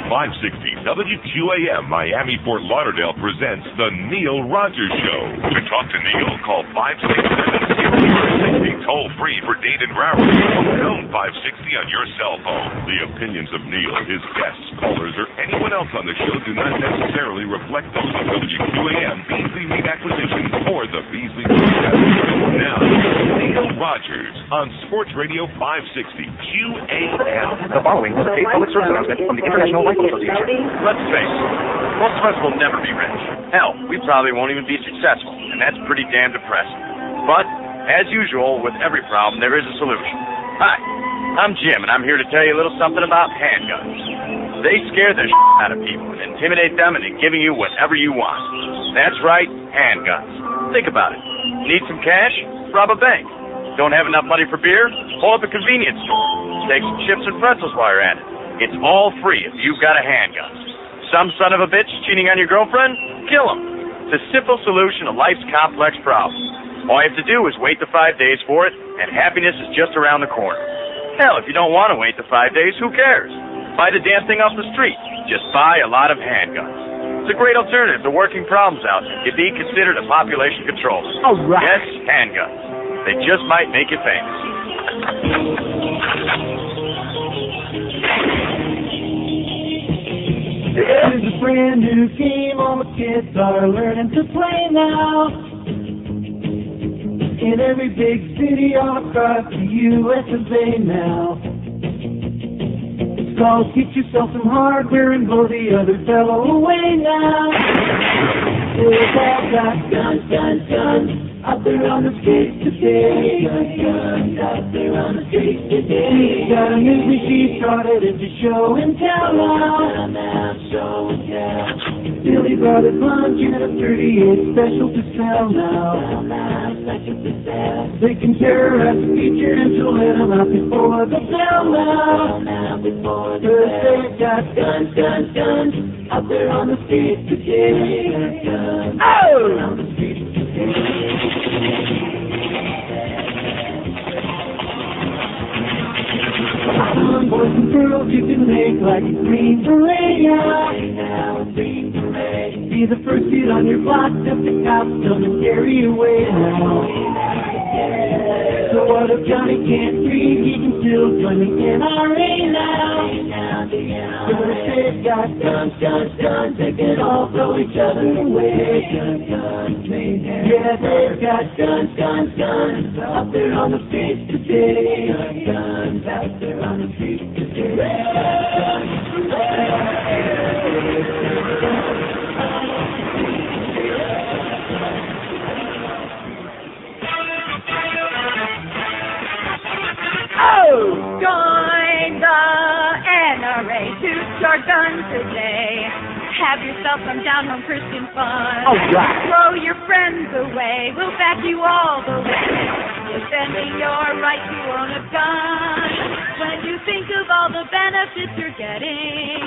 560 WQAM Miami Fort Lauderdale presents The Neil Rogers Show. To talk to Neil, call 567-0060, toll free for Dade and Broward. Pound 560 on your cell phone. The opinions of Neil, his guests, callers, or anyone else on the show do not necessarily reflect those of WQAM, Beasley Meat Acquisition, or the Beasley Broadcast. Now, Neil Rogers on Sports Radio 560 QAM. The following is a paid public service announcement from the International Rifle Association. Let's face it, most of us will never be rich. Hell, we probably won't even be successful, and that's pretty damn depressing. But, as usual, with every problem, there is a solution. Hi, I'm Jim, and I'm here to tell you a little something about handguns. They scare the out of people and intimidate them into giving you whatever you want. That's right, handguns. Think about it. Need some cash? Rob a bank. Don't have enough money for beer? Pull up a convenience store. Take some chips and pretzels while you're at it. It's all free if you've got a handgun. Some son of a bitch cheating on your girlfriend? Kill him. It's a simple solution to life's complex problems. All you have to do is wait the 5 days for it, and happiness is just around the corner. Hell, if you don't want to wait the 5 days, who cares? Buy the damn thing off the street. Just buy a lot of handguns. It's a great alternative to working problems out and can be considered a population control. All right. Yes, handguns. They just might make you famous. There's a brand new game all the kids are learning to play now. In every big city all across the U.S. of A now. It's called Get Yourself Some Hardware and blow the other fellow away now. They've all got guns, guns, guns out there on the streets today. Guns, guns out there on the streets today. Got a new machine started into show and tell now. Show and tell. Billy Brothers lunch in a 38 special to sell now. They can terrorize the future and to let them out before the bell now. Cause they've got guns, guns, guns out there on the streets today. Guns, oh! On the streets today. Boys and girls, you can make like a green beret now. Be the first kid on your block, step the cops come and carry you away now. So what if Johnny can't breathe? He can still join the NRA now. Cause they've got guns, guns, guns, they can all throw each other away. Guns, guns, yeah, they've got guns, guns, guns out there on the streets today. Guns out there on the streets today. Oh, join the NRA, toot your gun today. Have yourself some down-home Christian fun. All right. Throw your friends away, we'll back you all the way. Defending your right to own a gun. When you think of all the benefits you're getting,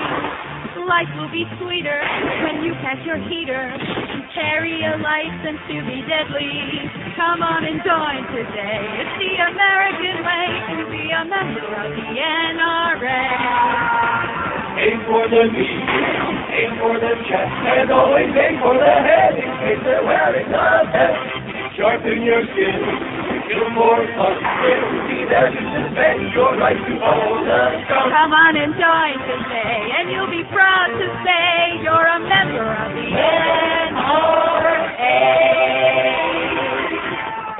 life will be sweeter when you catch your heater. You carry a license to be deadly. Come on and join today. It's the American way to be a member of the NRA. Aim for the knee, aim for the chest, and always aim for the head in case they're wearing a vest. Sharpen your skin, feel more fun. It'll be there to defend your right to own a gun. Come on and join today, and you'll be proud to say you're a member of the NRA.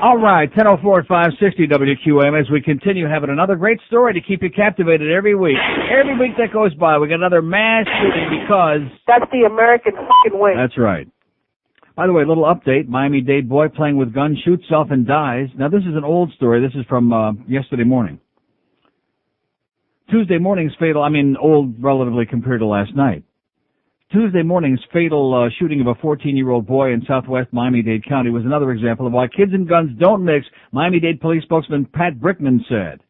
All right, 10:04 at 560 WQAM as we continue having another great story to keep you captivated every week. Every week that goes by, we get another mass shooting because... That's the American fucking way. That's right. By the way, a little update. Miami-Dade boy playing with gun shoots self and dies. Now, this is an old story. This is from yesterday morning. Tuesday morning's fatal, old relatively compared to last night. Tuesday morning's fatal shooting of a 14-year-old boy in southwest Miami-Dade County was another example of why kids and guns don't mix, Miami-Dade police spokesman Pat Brickman said.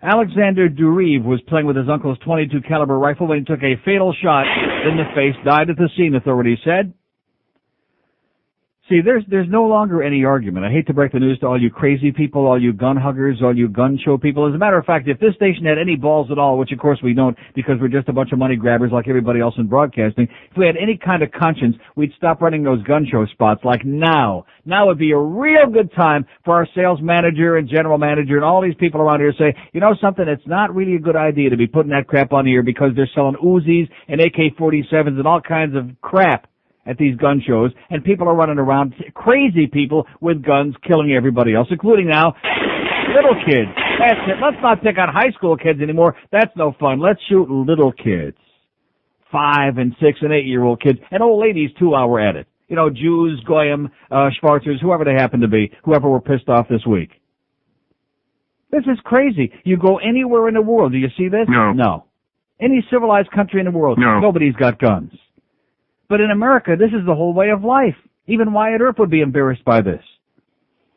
Alexander Durive was playing with his uncle's .22 caliber rifle when he took a fatal shot in the face, died at the scene, authorities said. See, there's no longer any argument. I hate to break the news to all you crazy people, all you gun huggers, all you gun show people. As a matter of fact, if this station had any balls at all, which of course we don't because we're just a bunch of money grabbers like everybody else in broadcasting, if we had any kind of conscience, we'd stop running those gun show spots like now. Now would be a real good time for our sales manager and general manager and all these people around here to say, you know something, it's not really a good idea to be putting that crap on here because they're selling Uzis and AK-47s and all kinds of crap at these gun shows, and people are running around, crazy people with guns killing everybody else, including now little kids. That's it. Let's not pick on high school kids anymore. That's no fun. Let's shoot little kids. 5 and 6 and 8-year-old kids, and old ladies too while we're at it. You know, Jews, Goyim, Schwarzers, whoever they happen to be, whoever were pissed off this week. This is crazy. You go anywhere in the world. Do you see this? No. No. Any civilized country in the world, no. Nobody's got guns. But in America, this is the whole way of life. Even Wyatt Earp would be embarrassed by this.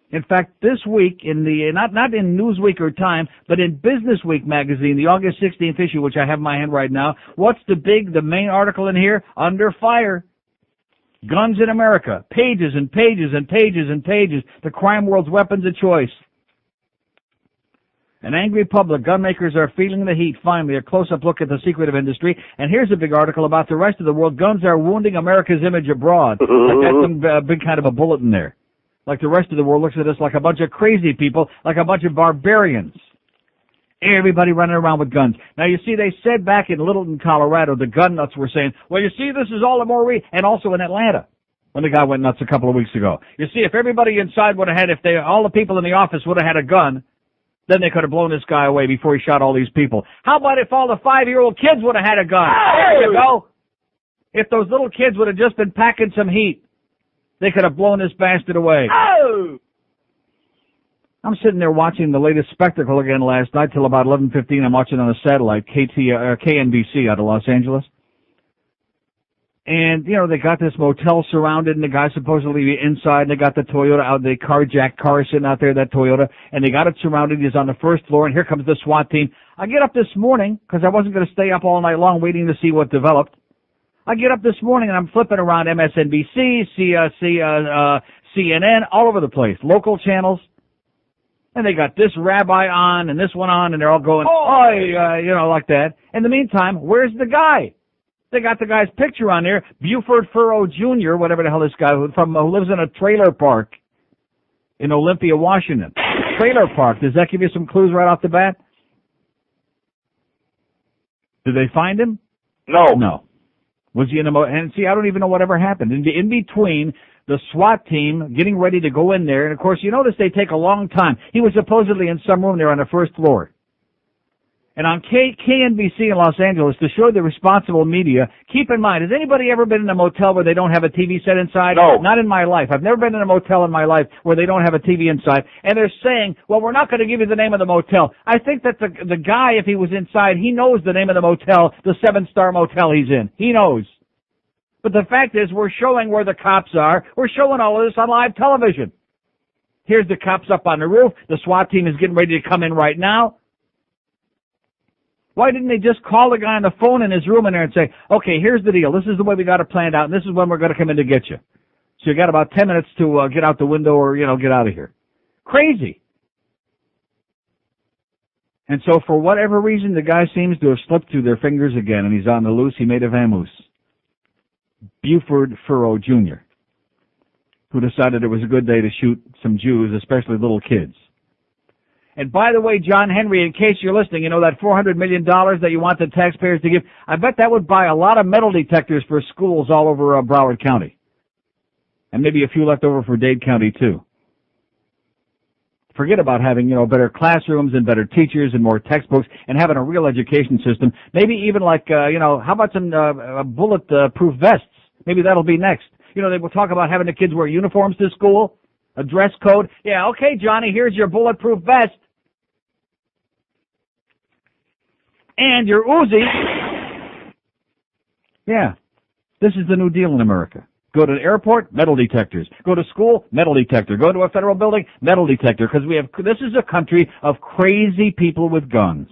In fact, this week, in the not in Newsweek or Time, but in Business Week magazine, the August 16th issue, which I have in my hand right now, what's the main article in here? Under fire. Guns in America. Pages and pages and pages and pages. The crime world's weapons of choice. An angry public, gun makers are feeling the heat. Finally, a close-up look at the secretive industry. And here's a big article about the rest of the world. Guns are wounding America's image abroad. Like that's some big kind of a bullet in there. Like the rest of the world looks at us like a bunch of crazy people, like a bunch of barbarians. Everybody running around with guns. Now, you see, they said back in Littleton, Colorado, the gun nuts were saying, well, you see, this is all the more and also in Atlanta, when the guy went nuts a couple of weeks ago. You see, if everybody inside would have had, all the people in the office would have had a gun, then they could have blown this guy away before he shot all these people. How about if all the 5-year-old kids would have had a gun? There you go. If those little kids would have just been packing some heat, they could have blown this bastard away. Oh! I'm sitting there watching the latest spectacle again last night till about 11:15. I'm watching on a satellite, KNBC out of Los Angeles. And, you know, they got this motel surrounded, and the guy's supposedly inside, and they got the Toyota out, the carjacked car sitting out there, that Toyota, and they got it surrounded. He's on the first floor, and here comes the SWAT team. I get up this morning, because I wasn't going to stay up all night long waiting to see what developed. I get up this morning, and I'm flipping around MSNBC, CNN, all over the place, local channels. And they got this rabbi on, and this one on, and they're all going, you know, like that. In the meantime, where's the guy? They got the guy's picture on there, Buford Furrow Jr., whatever the hell this guy who lives in a trailer park in Olympia, Washington. Trailer park. Does that give you some clues right off the bat? Did they find him? No. No. Was he in a and see, I don't even know whatever happened. In between, the SWAT team getting ready to go in there, and of course, you notice they take a long time. He was supposedly in some room there on the first floor. And on KNBC in Los Angeles, to show the responsible media, keep in mind, has anybody ever been in a motel where they don't have a TV set inside? No. Not in my life. I've never been in a motel in my life where they don't have a TV inside. And they're saying, well, we're not going to give you the name of the motel. I think that the guy, if he was inside, he knows the name of the motel, the 7-star motel he's in. He knows. But the fact is, we're showing where the cops are. We're showing all of this on live television. Here's the cops up on the roof. The SWAT team is getting ready to come in right now. Why didn't they just call the guy on the phone in his room in there and say, okay, here's the deal. This is the way we got it planned out, and this is when we're going to come in to get you. So you got about 10 minutes to get out the window or, you know, get out of here. Crazy. And so for whatever reason, the guy seems to have slipped through their fingers again, and he's on the loose. He made a vamoose. Buford Furrow Jr., who decided it was a good day to shoot some Jews, especially little kids. And by the way, John Henry, in case you're listening, you know that $400 million that you want the taxpayers to give? I bet that would buy a lot of metal detectors for schools all over Broward County. And maybe a few left over for Dade County, too. Forget about having, you know, better classrooms and better teachers and more textbooks and having a real education system. Maybe even like, you know, how about some bullet-proof vests? Maybe that'll be next. You know, they will talk about having the kids wear uniforms to school, a dress code. Yeah, okay, Johnny, here's your bulletproof vest. And your Uzi. Yeah, this is the new deal in America. Go to an airport, metal detectors. Go to school, metal detector. Go to a federal building, metal detector. Because this is a country of crazy people with guns.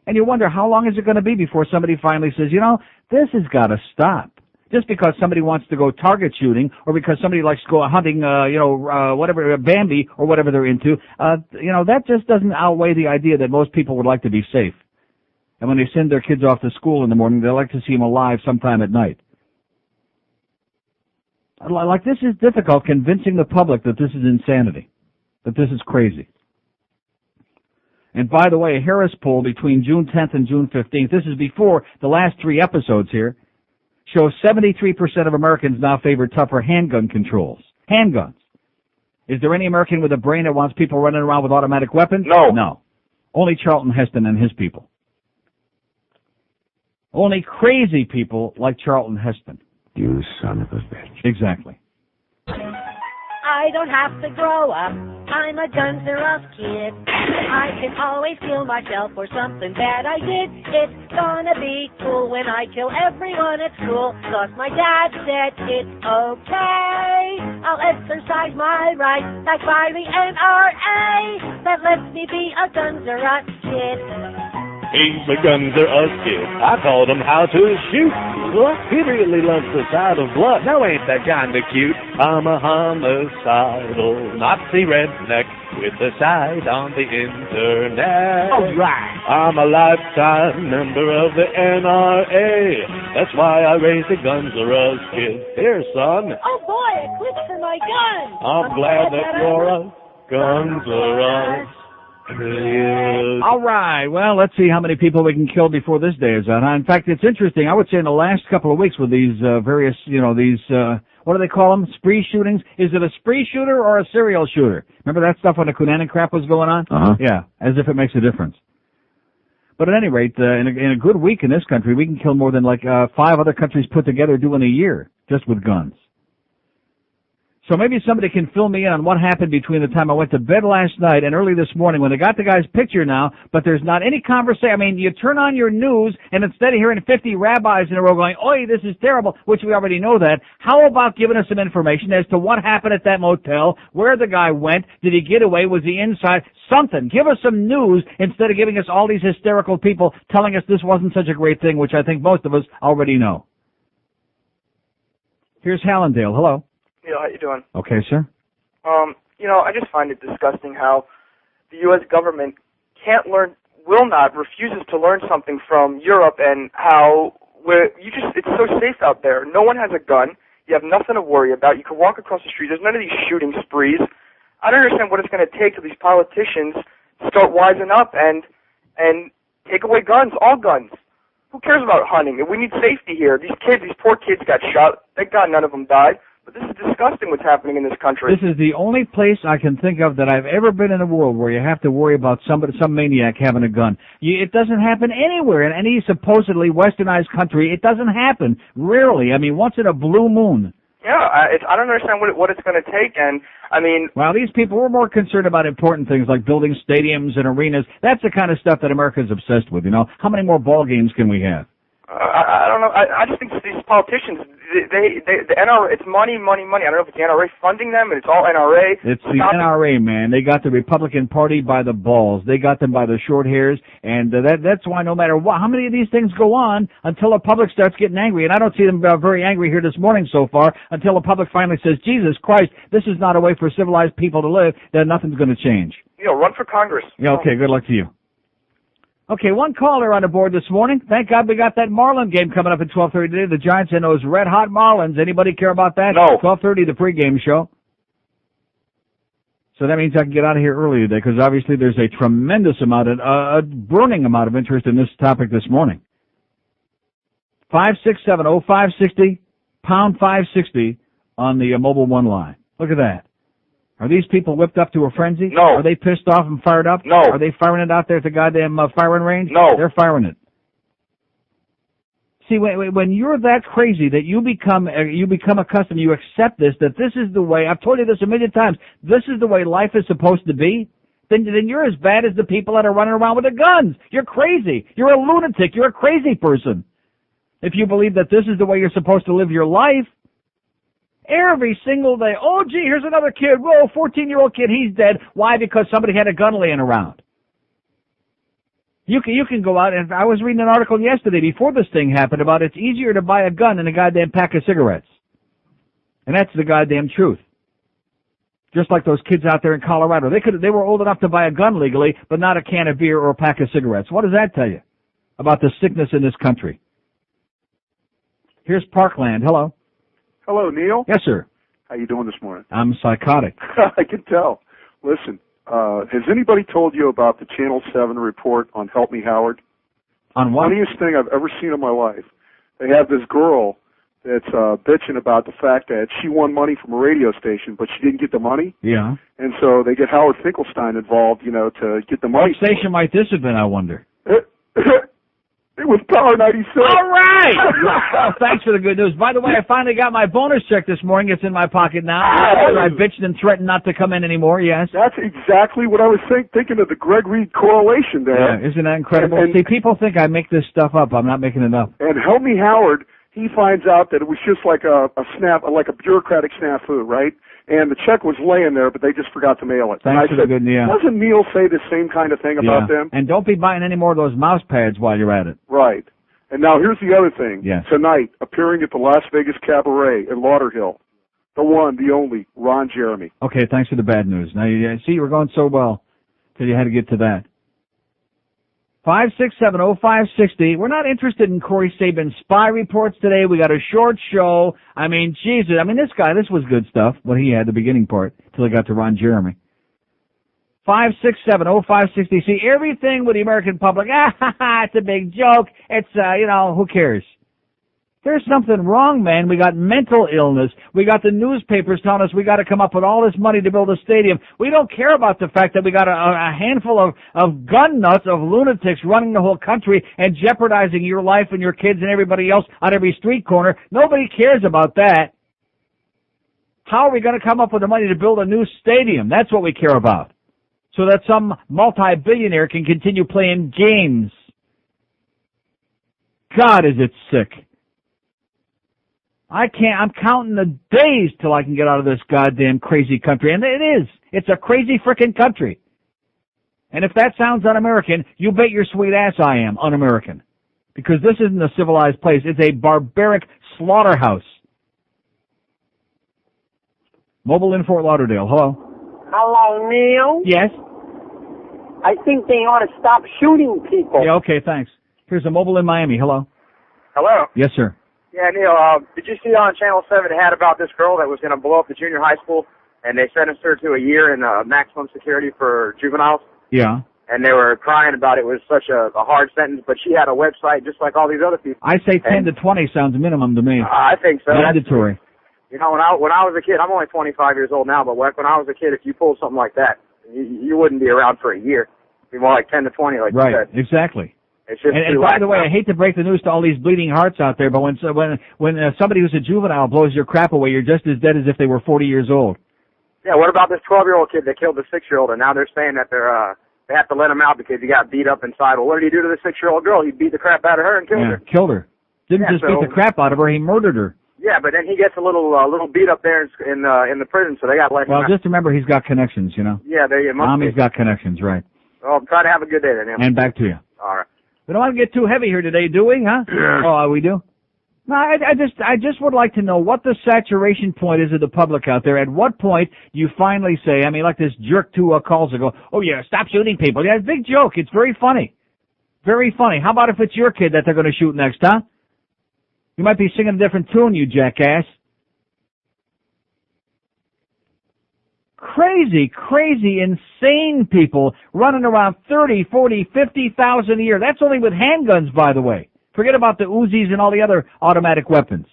And you wonder, how long is it going to be before somebody finally says, you know, this has got to stop. Just because somebody wants to go target shooting or because somebody likes to go hunting, whatever, Bambi or whatever they're into, that just doesn't outweigh the idea that most people would like to be safe. And when they send their kids off to school in the morning, they like to see them alive sometime at night. Like, this is difficult convincing the public that this is insanity, that this is crazy. And by the way, a Harris poll between June 10th and June 15th, this is before the last 3 episodes here, shows 73% of Americans now favor tougher handgun controls. Handguns. Is there any American with a brain that wants people running around with automatic weapons? No. No. Only Charlton Heston and his people. Only crazy people like Charlton Heston. You son of a bitch. Exactly. I don't have to grow up. I'm a Guns N' Roses kid. I can always kill myself for something bad I did. It's gonna be cool when I kill everyone at school. 'Cause my dad said it's okay. I'll exercise my right back by the NRA. That lets me be a Guns N' Roses kid. He's a Guns N' Roses kid. I taught him how to shoot. Look, he really loves the sight of blood. Now ain't that kinda cute? I'm a homicidal Nazi redneck with a site on the internet. All right. I'm a lifetime member of the NRA. That's why I raised a Guns N' Roses kid. Here, son. Oh boy, a clip for my gun. I'm glad that you're a Guns N' Roses. All right. Well, let's see how many people we can kill before this day is out. In fact, it's interesting. I would say in the last couple of weeks with these various, what do they call them? Spree shootings. Is it a spree shooter or a serial shooter? Remember that stuff when the Cunanan crap was going on? Uh-huh. Yeah, as if it makes a difference. But at any rate, in a good week in this country, we can kill more than 5 other countries put together do in a year just with guns. So maybe somebody can fill me in on what happened between the time I went to bed last night and early this morning when they got the guy's picture now, but there's not any conversation. I mean, you turn on your news, and instead of hearing 50 rabbis in a row going, "Oi, this is terrible," which we already know that, how about giving us some information as to what happened at that motel, where the guy went, did he get away, was he inside, something. Give us some news instead of giving us all these hysterical people telling us this wasn't such a great thing, which I think most of us already know. Here's Hallandale. Hello. Yeah, how you doing? Okay, sir. I just find it disgusting how the U.S. government refuses to learn something from Europe and how it's so safe out there. No one has a gun. You have nothing to worry about. You can walk across the street. There's none of these shooting sprees. I don't understand what it's going to take for these politicians to start wising up and take away guns, all guns. Who cares about hunting? We need safety here. These poor kids got shot. Thank God none of them died. But this is disgusting what's happening in this country. This is the only place I can think of that I've ever been in the world where you have to worry about some maniac having a gun. It doesn't happen anywhere in any supposedly westernized country. It doesn't happen. Rarely. I mean, once in a blue moon. Yeah, I don't understand what it's going to take, and I mean... Well, these people were more concerned about important things like building stadiums and arenas. That's the kind of stuff that America's obsessed with, How many more ball games can we have? I don't know. I just think these politicians, the NRA, it's money. I don't know if it's the NRA funding them, and it's all NRA. It's the NRA, man. They got the Republican Party by the balls. They got them by the short hairs, and that's why no matter how many of these things go on until the public starts getting angry, and I don't see them very angry here this morning so far, until the public finally says, Jesus Christ, this is not a way for civilized people to live, then nothing's going to change. Run for Congress. Yeah, okay, good luck to you. Okay, one caller on the board this morning. Thank God we got that Marlin game coming up at 12:30 today. The Giants and those red-hot Marlins. Anybody care about that? No. 12:30, the pregame show. So that means I can get out of here early today because obviously there's a tremendous amount a burning amount of interest in this topic this morning. 567-0560, pound 560 on the Mobile One line. Look at that. Are these people whipped up to a frenzy? No. Are they pissed off and fired up? No. Are they firing it out there at the goddamn firing range? No. They're firing it. See, when you're that crazy that you become accustomed, you accept that this is the way, I've told you this a million times, this is the way life is supposed to be, then you're as bad as the people that are running around with the guns. You're crazy. You're a lunatic. You're a crazy person. If you believe that this is the way you're supposed to live your life, every single day. Oh, gee, here's another kid. Whoa, 14-year-old kid, he's dead. Why? Because somebody had a gun laying around. You can go out, and I was reading an article yesterday before this thing happened about it's easier to buy a gun than a goddamn pack of cigarettes. And that's the goddamn truth. Just like those kids out there in Colorado. They were old enough to buy a gun legally, but not a can of beer or a pack of cigarettes. What does that tell you about the sickness in this country? Here's Parkland. Hello. Hello, Neil. Yes, sir. How you doing this morning? I'm psychotic. I can tell. Listen, has anybody told you about the Channel 7 report on Help Me Howard? On what? Funniest thing I've ever seen in my life. They have this girl that's bitching about the fact that she won money from a radio station, but she didn't get the money. Yeah. And so they get Howard Finkelstein involved, to get the money. What station might this have been, I wonder? It was Power 96. All right! Well, thanks for the good news. By the way, I finally got my bonus check this morning. It's in my pocket now. I bitched and threatened not to come in anymore, yes. That's exactly what I was thinking of the Greg Reed correlation there. Yeah, isn't that incredible? And see, people think I make this stuff up. I'm not making it up. And Help Me Howard, he finds out that it was just like a bureaucratic snafu, right? And the check was laying there, but they just forgot to mail it. Thanks for the good news. Doesn't Neil say the same kind of thing about them? And don't be buying any more of those mouse pads while you're at it. Right. And now here's the other thing. Yes. Tonight, appearing at the Las Vegas Cabaret in Lauderhill, the one, the only, Ron Jeremy. Okay, thanks for the bad news. Now, you see, you were going so well till you had to get to that. 5670560. We're not interested in Corey Sabin's spy reports today. We got a short show. I mean, Jesus. I mean, this was good stuff, what he had, the beginning part, till he got to Ron Jeremy. 5670560. See, everything with the American public, it's a big joke. It's, who cares? There's something wrong, man. We got mental illness. We got the newspapers telling us we got to come up with all this money to build a stadium. We don't care about the fact that we got a handful of gun nuts, of lunatics running the whole country and jeopardizing your life and your kids and everybody else on every street corner. Nobody cares about that. How are we going to come up with the money to build a new stadium? That's what we care about. So that some multi-billionaire can continue playing games. God, is it sick. I'm counting the days till I can get out of this goddamn crazy country. And it is. It's a crazy frickin' country. And if that sounds un-American, you bet your sweet ass I am un-American. Because this isn't a civilized place. It's a barbaric slaughterhouse. Mobile in Fort Lauderdale. Hello. Hello, Neil. Yes? I think they ought to stop shooting people. Yeah, okay, thanks. Here's a mobile in Miami. Hello. Hello. Yes, sir. Yeah, Neil, did you see on Channel 7 it had about this girl that was going to blow up the junior high school, and they sentenced her to a year in maximum security for juveniles? Yeah. And they were crying about it was such a hard sentence, but she had a website just like all these other people. I say 10 to 20 sounds minimum to me. I think so. Mandatory. When I was a kid, I'm only 25 years old now, but when I was a kid, if you pulled something like that, you wouldn't be around for a year. It'd be more like 10 to 20, like you said. Right, exactly. It's just and by the way, I hate to break the news to all these bleeding hearts out there, but when somebody who's a juvenile blows your crap away, you're just as dead as if they were 40 years old. Yeah, what about this 12-year-old kid that killed the 6-year-old, and now they're saying that they have to let him out because he got beat up inside. Well, what did he do to the 6-year-old girl? He beat the crap out of her and killed her. Killed her. Didn't just beat the crap out of her, he murdered her. Yeah, but then he gets a little beat up there in the prison, so they got to let him out. Well, just remember he's got connections, you know. Yeah, there you must Mommy's got connections, right. Well, try to have a good day then. And back to you. All right. We don't want to get too heavy here today, do we, huh? Yeah. Oh, we do? No, I just would like to know what the saturation point is of the public out there. At what point you finally say, I mean, like this jerk 2 calls ago, oh yeah, stop shooting people. Yeah, it's a big joke. It's very funny. Very funny. How about if it's your kid that they're going to shoot next, huh? You might be singing a different tune, you jackass. Crazy, insane people running around 30, 40, 50,000 a year. That's only with handguns, by the way. Forget about the Uzis and all the other automatic weapons.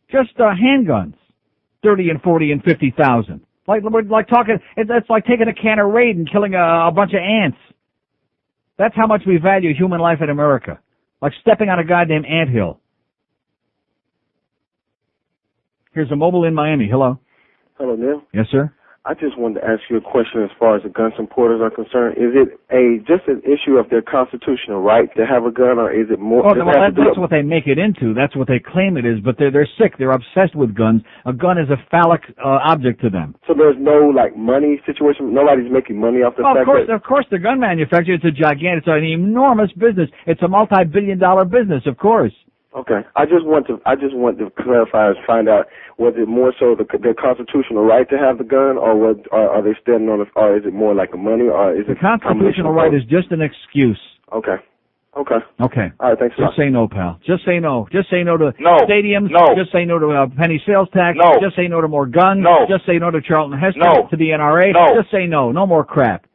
Just handguns. 30 and 40 and 50,000. Like talking, it's like taking a can of Raid and killing a bunch of ants. That's how much we value human life in America. Like stepping on a goddamn anthill. Here's a mobile in Miami. Hello. Hello, Neil. Yes, sir. I just wanted to ask you a question as far as the gun supporters are concerned. Is it just an issue of their constitutional right to have a gun, or is it more? Oh, well, that's what they make it into. That's what they claim it is. But they're sick. They're obsessed with guns. A gun is a phallic object to them. So there's no money situation. Nobody's making money off the fact that. Of course, the gun manufacturer. It's it's an enormous business. It's a multi-billion-dollar business. Of course. Okay, I just want to clarify and find out, was it more so their constitutional right to have the gun, or are they standing on or is it more like the money, or is it the constitutional right is just an excuse? Okay. All right, thanks a lot. Just say no, pal. Just say no. Just say no to no. stadiums. No. Just say no to penny sales tax. No. Just say no to more guns. No. Just say no to Charlton Heston. No. To the NRA. No. Just say no. No more crap.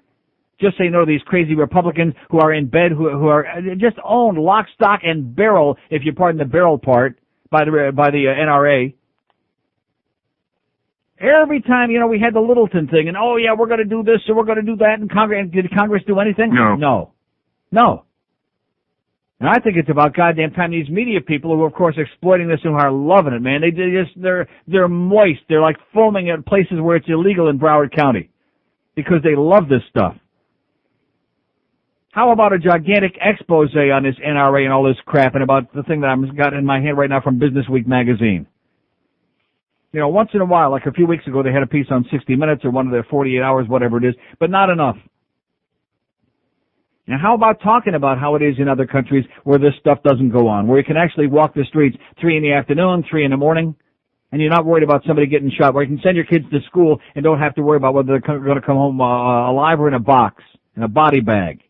Just say no to these crazy Republicans who are in bed, who are just owned lock, stock, and barrel, if you pardon the barrel part, by the NRA. Every time, we had the Littleton thing, and we're going to do this, or we're going to do that, and did Congress do anything? No. And I think it's about goddamn time these media people who are, of course, exploiting this and are loving it, man. They're moist. They're like foaming at places where it's illegal in Broward County because they love this stuff. How about a gigantic expose on this NRA and all this crap, and about the thing that I've got in my hand right now from Business Week magazine? Once in a while, like a few weeks ago, they had a piece on 60 Minutes or one of their 48 hours, whatever it is, but not enough. Now, how about talking about how it is in other countries where this stuff doesn't go on, where you can actually walk the streets 3 in the afternoon, 3 in the morning, and you're not worried about somebody getting shot, where you can send your kids to school and don't have to worry about whether they're going to come home alive or in a box, in a body bag.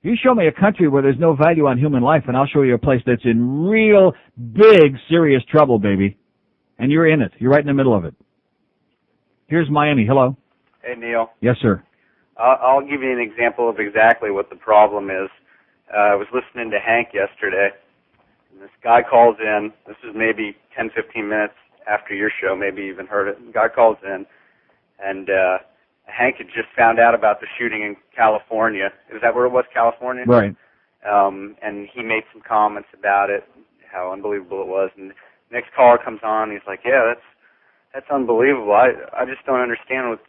You show me a country where there's no value on human life, and I'll show you a place that's in real big, serious trouble, baby. And you're in it. You're right in the middle of it. Here's Miami. Hello. Hey, Neil. Yes, sir. I'll give you an example of exactly what the problem is. I was listening to Hank yesterday, and this guy calls in. This is maybe 10, 15 minutes after your show, maybe you even heard it. The guy calls in, and Hank had just found out about the shooting in California. Is that where it was, California? Right. And he made some comments about it, how unbelievable it was. And the next caller comes on, and he's like, yeah, that's unbelievable. I just don't understand what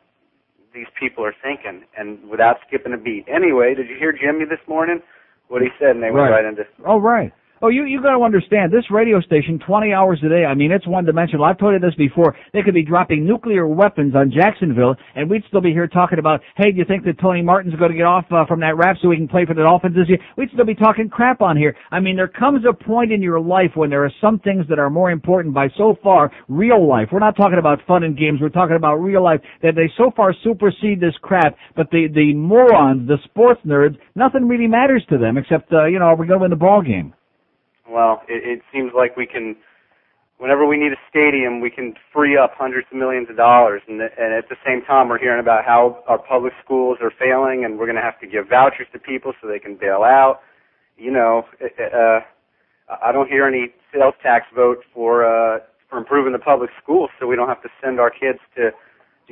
these people are thinking. And without skipping a beat. Anyway, did you hear Jimmy this morning? What he said, and they went right into... Oh, right. Oh, you got to understand, this radio station, 20 hours a day, I mean, it's one-dimensional. I've told you this before. They could be dropping nuclear weapons on Jacksonville, and we'd still be here talking about, hey, do you think that Tony Martin's going to get off from that rap so he can play for the Dolphins this year? We'd still be talking crap on here. I mean, there comes a point in your life when there are some things that are more important by so far real life. We're not talking about fun and games. We're talking about real life, that they so far supersede this crap, but the morons, the sports nerds, nothing really matters to them except, we're going to win the ball game. Well, it seems like we can, whenever we need a stadium, we can free up hundreds of millions of dollars. And at the same time, we're hearing about how our public schools are failing, and we're going to have to give vouchers to people so they can bail out. I don't hear any sales tax vote for improving the public schools, so we don't have to send our kids to...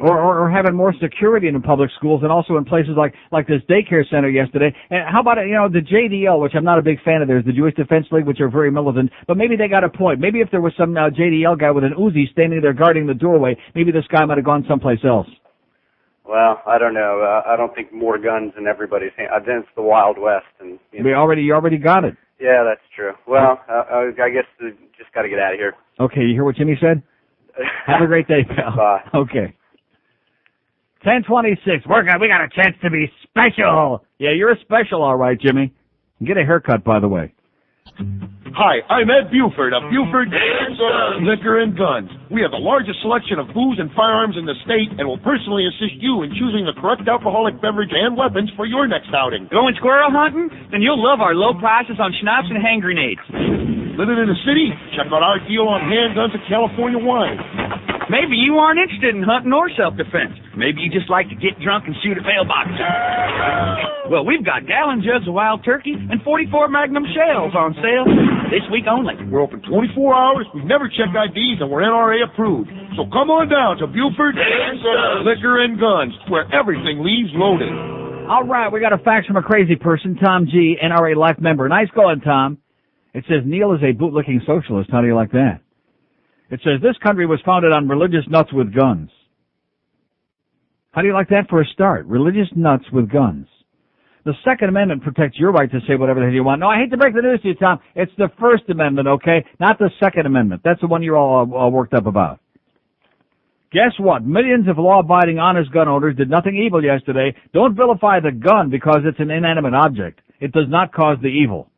Or having more security in the public schools, and also in places like this daycare center yesterday. And how about the JDL, which I'm not a big fan of theirs, the Jewish Defense League, which are very militant, but maybe they got a point. Maybe if there was some JDL guy with an Uzi standing there guarding the doorway, maybe this guy might have gone someplace else. Well, I don't know. I don't think more guns in everybody's hand. Then it's the Wild West, and you already got it. Yeah, that's true. Well, I guess we just got to get out of here. Okay, you hear what Jimmy said? Have a great day, pal. Bye. Okay. 10:26. We got a chance to be special. Yeah, you're a special, all right, Jimmy. Get a haircut, by the way. Hi, I'm Ed Buford of Buford Liquor and Guns. We have the largest selection of booze and firearms in the state and will personally assist you in choosing the correct alcoholic beverage and weapons for your next outing. Going squirrel hunting? Then you'll love our low prices on schnapps and hand grenades. Living in the city? Check out our deal on handguns and California wine. Maybe you aren't interested in hunting or self-defense. Maybe you just like to get drunk and shoot at mailboxes. Well, we've got gallon jugs of wild turkey and 44 Magnum shells on sale this week only. We're open 24 hours. We've never checked IDs, and we're NRA approved. So come on down to Buford Liquor and Guns, where everything leaves loaded. All right, we got a fax from a crazy person, Tom G., NRA Life member. Nice going, Tom. It says, Neil is a bootlicking socialist. How do you like that? It says, this country was founded on religious nuts with guns. How do you like that for a start? Religious nuts with guns. The Second Amendment protects your right to say whatever the hell you want. No, I hate to break the news to you, Tom. It's the First Amendment, okay? Not the Second Amendment. That's the one you're all worked up about. Guess what? Millions of law-abiding, honest gun owners did nothing evil yesterday. Don't vilify the gun because it's an inanimate object. It does not cause the evil.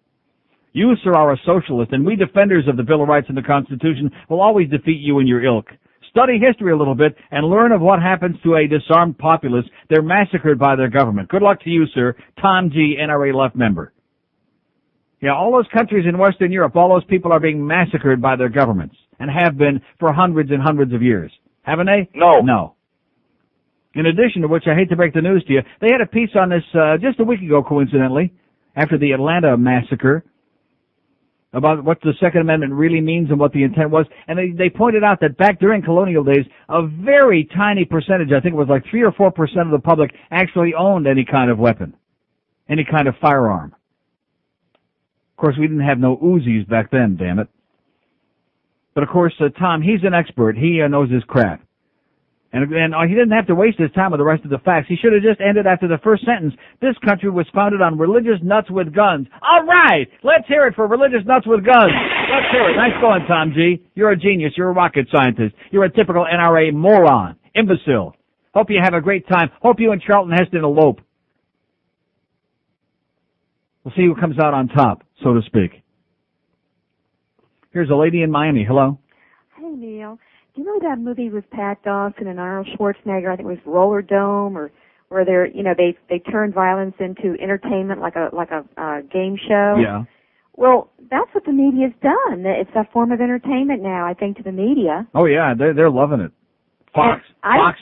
You, sir, are a socialist, and we defenders of the Bill of Rights and the Constitution will always defeat you and your ilk. Study history a little bit and learn of what happens to a disarmed populace. They're massacred by their government. Good luck to you, sir. Tom G., NRA left member. Yeah, all those countries in Western Europe, all those people are being massacred by their governments and have been for hundreds and hundreds of years. Haven't they? No. No. In addition to which, I hate to break the news to you, they had a piece on this just a week ago, coincidentally, after the Atlanta massacre, about what the Second Amendment really means and what the intent was. And they pointed out that back during colonial days, a very tiny percentage, I think it was like 3 or 4% of the public, actually owned any kind of weapon, any kind of firearm. Of course, we didn't have no Uzis back then, damn it. But of course, Tom, he's an expert. He knows his crap. And he didn't have to waste his time with the rest of the facts. He should have just ended after the first sentence. This country was founded on religious nuts with guns. All right, let's hear it for religious nuts with guns. Let's hear it. Nice going, Tom G. You're a genius. You're a rocket scientist. You're a typical NRA moron, imbecile. Hope you have a great time. Hope you and Charlton Heston elope. We'll see who comes out on top, so to speak. Here's a lady in Miami. Hello. Hey, Neil. Do you know that movie with Pat Dawson and Arnold Schwarzenegger? I think it was Roller Dome, or where they turned violence into entertainment, like a game show. Yeah. Well, that's what the media's done. It's a form of entertainment now, I think, to the media. Oh yeah, they're loving it. Fox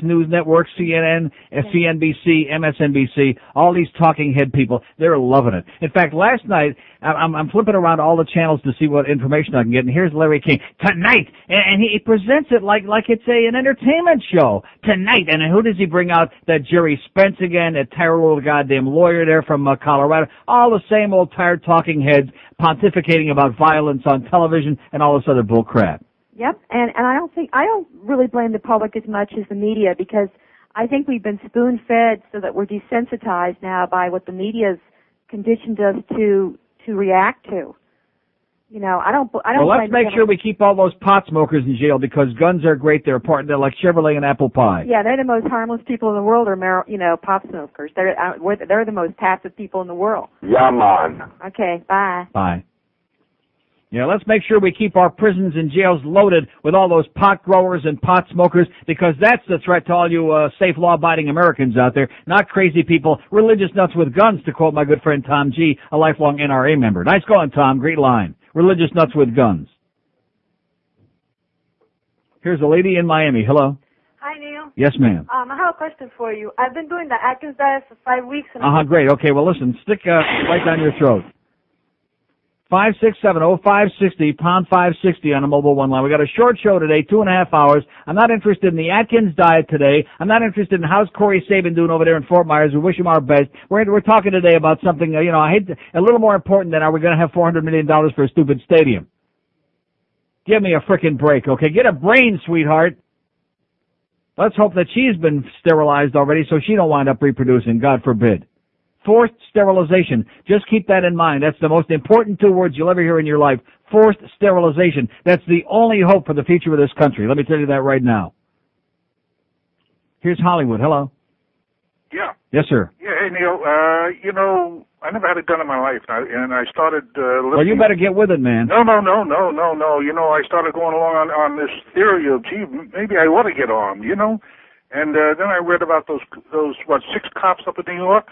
News Network, CNN, CNBC, MSNBC, all these talking head people, they're loving it. In fact, last night, I'm flipping around all the channels to see what information I can get, and here's Larry King, tonight, and he presents it like it's an entertainment show, tonight, and who does he bring out? That Jerry Spence again, that tired old goddamn lawyer there from Colorado, all the same old tired talking heads pontificating about violence on television and all this other bull crap. Yep, and I don't really blame the public as much as the media, because I think we've been spoon-fed so that we're desensitized now by what the media's conditioned us to react to. You know, I don't. Well, let's make sure we keep all those pot smokers in jail, because guns are great. They're like Chevrolet and apple pie. Yeah, they're the most harmless people in the world, are pot smokers. They're the most passive people in the world. Yeah, man. Okay, bye. Bye. Yeah, let's make sure we keep our prisons and jails loaded with all those pot growers and pot smokers, because that's the threat to all you safe, law-abiding Americans out there, not crazy people, religious nuts with guns, to quote my good friend Tom G., a lifelong NRA member. Nice going, Tom. Great line. Religious nuts with guns. Here's a lady in Miami. Hello. Hi, Neil. Yes, ma'am. I have a question for you. I've been doing the Atkins diet for 5 weeks. Great. Okay, well, listen, stick right down your throat. 567-0560, pound 560 on the mobile one line. We got a short show today, 2.5 hours. I'm not interested in the Atkins diet today. I'm not interested in how's Corey Sabin doing over there in Fort Myers. We wish him our best. We're talking today about something, a little more important than, are we going to have $400 million for a stupid stadium? Give me a frickin' break, okay? Get a brain, sweetheart. Let's hope that she's been sterilized already so she don't wind up reproducing, God forbid. Forced sterilization. Just keep that in mind. That's the most important 2 words you'll ever hear in your life. Forced sterilization. That's the only hope for the future of this country. Let me tell you that right now. Here's Hollywood. Hello. Yeah. Yes, sir. Yeah, hey, Neil. I never had a gun in my life, and I started listening. Well, you better get with it, man. No. I started going along on this theory of, gee, maybe I ought to get armed, And then I read about those 6 cops up in New York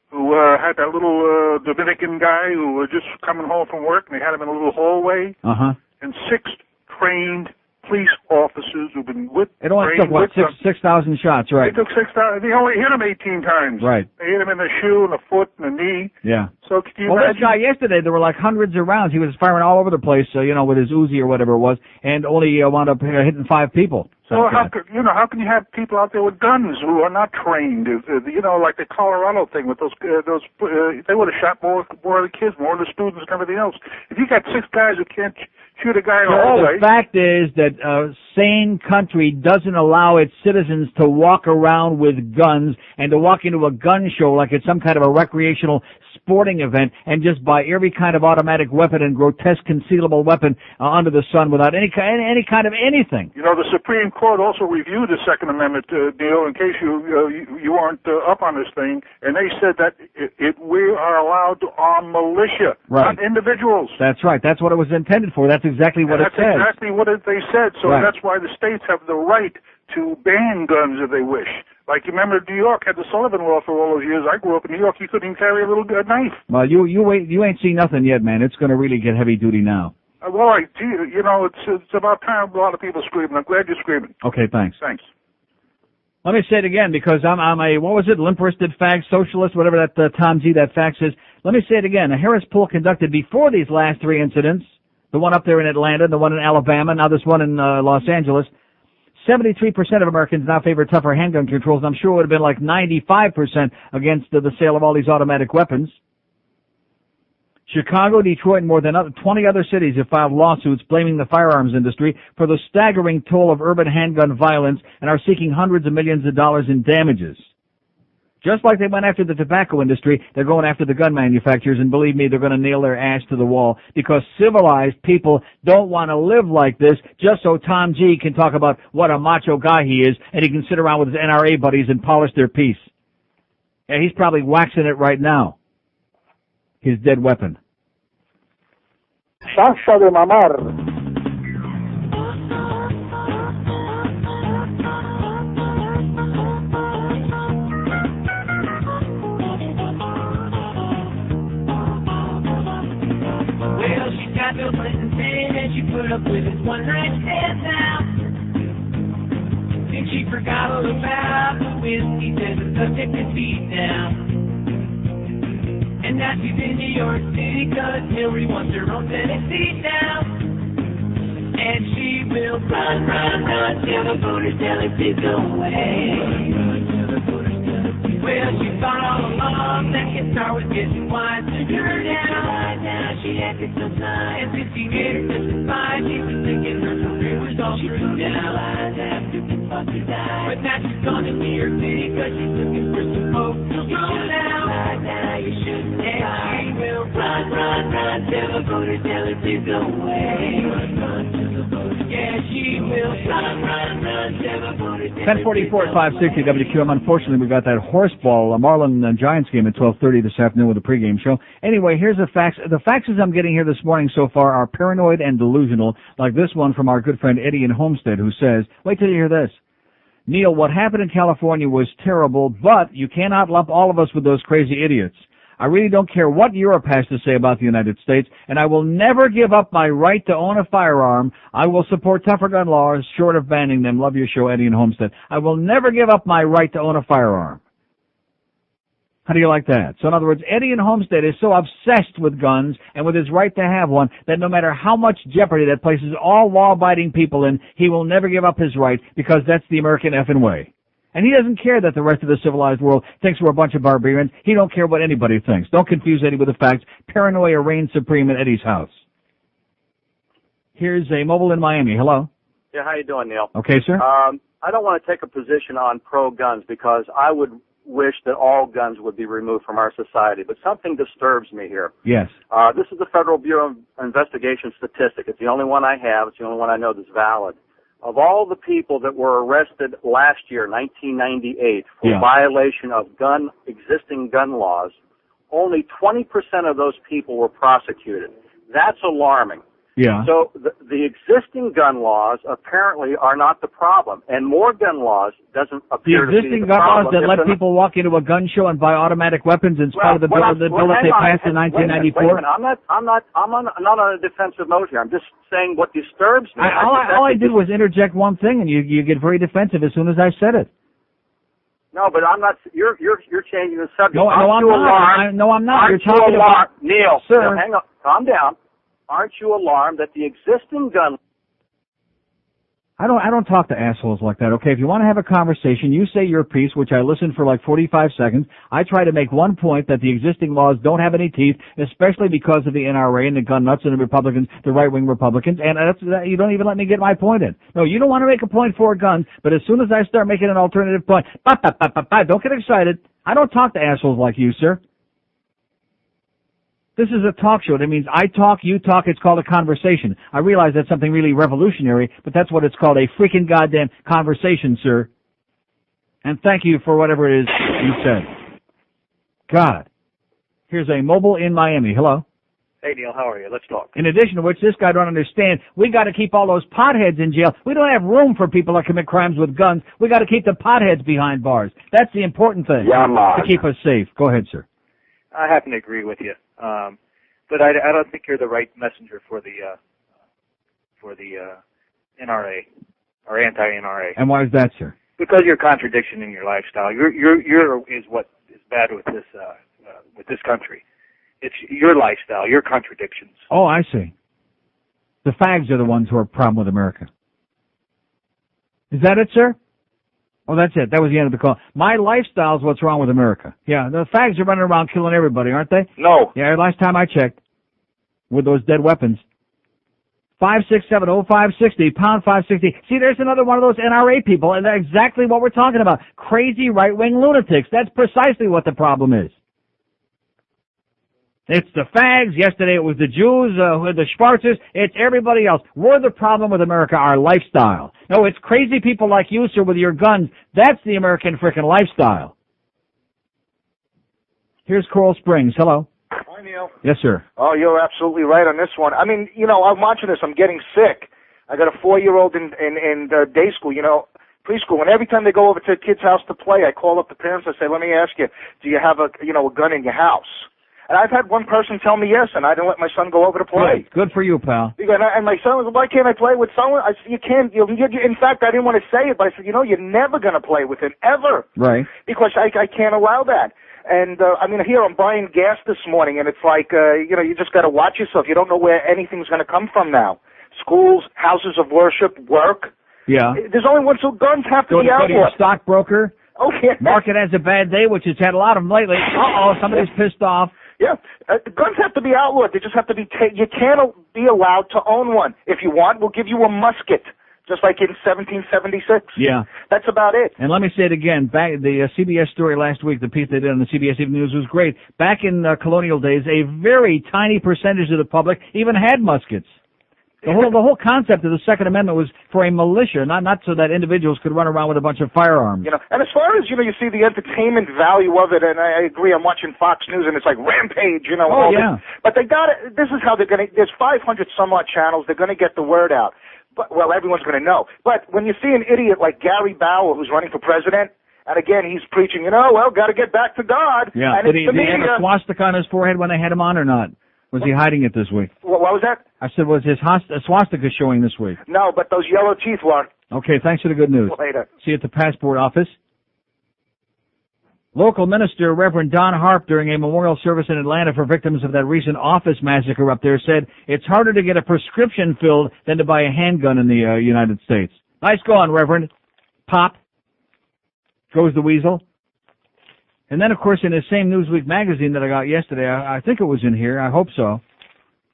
who had that little Dominican guy who was just coming home from work, and they had him in a little hallway. Uh-huh. And 6 trained police officers who've been with. It only took, 6,000 shots, right? They took 6,000. They only hit him 18 times. Right. They hit him in the shoe, and the foot, and the knee. Yeah. So can you imagine? This guy yesterday, there were like hundreds of rounds. He was firing all over the place, with his Uzi or whatever it was, and only wound up hitting 5 people. So how can you have people out there with guns who are not trained? Like the Colorado thing with those they would have shot more of the kids, more of the students, and everything else. If you got 6 guys who can't shoot a guy in the Sure, hallway. the fact is that a sane country doesn't allow its citizens to walk around with guns and to walk into a gun show like it's some kind of a recreational sporting event and just buy every kind of automatic weapon and grotesque concealable weapon under the sun without any kind of anything. You know, the Supreme Court also reviewed the Second Amendment, Neil, in case you weren't up on this thing, and they said that we are allowed to arm militia, not individuals. That's right. That's what it was intended for. That's exactly what it says. That's exactly what they said. So Right. that's why the states have the right to ban guns if they wish. Like, you remember New York had the Sullivan Law for all those years. I grew up in New York. You couldn't even carry a little knife. Well, you ain't seen nothing yet, man. It's going to really get heavy duty now. Well, you know, it's about time a lot of people screaming. I'm glad you're screaming. Okay, thanks. Thanks. Let me say it again because I'm a, what was it, limp-wristed fact, socialist, whatever that Tom G, that fact is. Let me say it again. A Harris poll conducted before these last three incidents, the one up there in Atlanta, the one in Alabama, now this one in Los Angeles, 73% of Americans now favor tougher handgun controls. I'm sure it would have been like 95% against the sale of all these automatic weapons. Chicago, Detroit, and more than 20 other cities have filed lawsuits blaming the firearms industry for the staggering toll of urban handgun violence and are seeking hundreds of millions of dollars in damages. Just like they went after the tobacco industry, they're going after the gun manufacturers, and believe me, they're going to nail their ass to the wall because civilized people don't want to live like this just so Tom G can talk about what a macho guy he is and he can sit around with his NRA buddies and polish their piece. Yeah, he's probably waxing it right now. His dead weapon. Sasha de mamar. Well, she got Bill Clinton saying that she put up with his one-night stand now. And she forgot all about the whiskey that the subject could beat down. And now she's in New York City 'cause Hillary wants her own Senate seat now. And she will run, run, run till the voters tell her please go away. Well, she thought all along that guitar was getting wise to her now. Now she acted so nice, and since she made her testify, she was thinking her career was all through now. But now she's gone to New York City 'cause she's looking for some folks to go now. Now you shouldn't, and she will run, run, run till the voters tell her please go away. Yeah, she will run, run, run till the voters tell her 1044 at 560 WQM. Unfortunately, we've got that horseball Marlin Giants game at 12:30 this afternoon with a pregame show. Anyway, here's the facts. The facts I'm getting here this morning so far are paranoid and delusional, like this one from our good friend Eddie in Homestead, who says, wait till you hear this. Neil, what happened in California was terrible, but you cannot lump all of us with those crazy idiots. I really don't care what Europe has to say about the United States, and I will never give up my right to own a firearm. I will support tougher gun laws short of banning them. Love your show, Eddie in Homestead. I will never give up my right to own a firearm. How do you like that? So in other words, Eddie in Homestead is so obsessed with guns and with his right to have one that no matter how much jeopardy that places all law-abiding people in, he will never give up his right because that's the American effing way. And he doesn't care that the rest of the civilized world thinks we're a bunch of barbarians. He don't care what anybody thinks. Don't confuse Eddie with the facts. Paranoia reigns supreme in Eddie's house. Here's a mobile in Miami. Hello. Yeah, how you doing, Neil? Okay, sir. I don't want to take a position on pro-guns because I would wish that all guns would be removed from our society, but something disturbs me here. Yes. This is the Federal Bureau of Investigation statistic. It's the only one I have. It's the only one I know that's valid. Of all the people that were arrested last year, 1998, for violation of existing gun laws, only 20% of those people were prosecuted. That's alarming. Yeah. So the existing gun laws apparently are not the problem, and more gun laws doesn't appear to be the problem. The existing gun laws that let people walk into a gun show and buy automatic weapons in spite of the bill that they passed in 1994. Wait a minute. I'm not on a defensive mode here. I'm just saying what disturbs me. All I did was interject one thing, and you get very defensive as soon as I said it. No, but I'm not. You're changing the subject. No, I'm not. No, I'm not. You're talking about Neil. Sir, Neil, hang on. Calm down. Aren't you alarmed that the existing gun I don't talk to assholes like that, okay? If you want to have a conversation, you say your piece, which I listen for like 45 seconds. I try to make one point that the existing laws don't have any teeth, especially because of the NRA and the gun nuts and the Republicans, the right-wing Republicans, and you don't even let me get my point in. No, you don't want to make a point for guns, but as soon as I start making an alternative point, don't get excited. I don't talk to assholes like you, sir. This is a talk show. That means I talk, you talk. It's called a conversation. I realize that's something really revolutionary, but that's what it's called, a freaking goddamn conversation, sir. And thank you for whatever it is you said. God. Here's a mobile in Miami. Hello. Hey, Neil, how are you? Let's talk. In addition to which, this guy don't understand, we got to keep all those potheads in jail. We don't have room for people that commit crimes with guns. We got to keep the potheads behind bars. That's the important thing. Yeah, man. To keep us safe. Go ahead, sir. I happen to agree with you. But I don't think you're the right messenger for the NRA or anti-NRA. And why is that, sir? Because you're a contradiction in your lifestyle. You're is what is bad with this country. It's your lifestyle, your contradictions. Oh, I see. The fags are the ones who are a problem with America. Is that it, sir? Oh, that's it. That was the end of the call. My lifestyle is what's wrong with America. Yeah, the fags are running around killing everybody, aren't they? No. Yeah, last time I checked, with those dead weapons. 5670560, pound 560. See, there's another one of those NRA people, and that's exactly what we're talking about. Crazy right-wing lunatics. That's precisely what the problem is. It's the fags. Yesterday it was the Jews, the Schwarzers. It's everybody else. We're the problem with America, our lifestyle. No, it's crazy people like you, sir, with your guns. That's the American frickin' lifestyle. Here's Coral Springs. Hello. Hi, Neil. Yes, sir. Oh, you're absolutely right on this one. I mean, I'm watching this. I'm getting sick. I got a 4-year-old in day school, preschool, and every time they go over to a kid's house to play, I call up the parents. I say, let me ask you, do you have a gun in your house? And I've had one person tell me yes, and I didn't let my son go over to play. Good for you, pal. And my son was, why can't I play with someone? I said, you can't. In fact, I didn't want to say it, but I said, you're never going to play with it, ever. Right. Because I can't allow that. And, here I'm buying gas this morning, and it's like, you just got to watch yourself. You don't know where anything's going to come from now. Schools, houses of worship, work. Yeah. There's only one, so guns have to be outlawed. Go to your stockbroker. Oh, yeah. Market has a bad day, which has had a lot of them lately. Somebody's pissed off. Yeah, guns have to be outlawed. They just have to be. You can't be allowed to own one. If you want, we'll give you a musket, just like in 1776. Yeah, that's about it. And let me say it again. Back the CBS story last week, the piece they did on the CBS Evening News was great. Back in colonial days, a very tiny percentage of the public even had muskets. The whole concept of the Second Amendment was for a militia, not so that individuals could run around with a bunch of firearms. And as far as, you see the entertainment value of it, and I agree, I'm watching Fox News, and it's like Rampage, Oh, yeah. But they got it. This is how they're going to, there's 500 some odd channels, they're going to get the word out. But, well, everyone's going to know. But when you see an idiot like Gary Bauer, who's running for president, and again, he's preaching, got to get back to God. Yeah, and did he have a swastika on his forehead when they had him on or not? Was he hiding it this week? What was that? I said, was his swastika showing this week? No, but those yellow teeth were. Okay, thanks for the good news. Later. See you at the passport office. Local minister Reverend Don Harp, during a memorial service in Atlanta for victims of that recent office massacre up there, said it's harder to get a prescription filled than to buy a handgun in the United States. Nice going, Reverend. Pop. Goes the weasel. And then, of course, in the same Newsweek magazine that I got yesterday, I think it was in here. I hope so.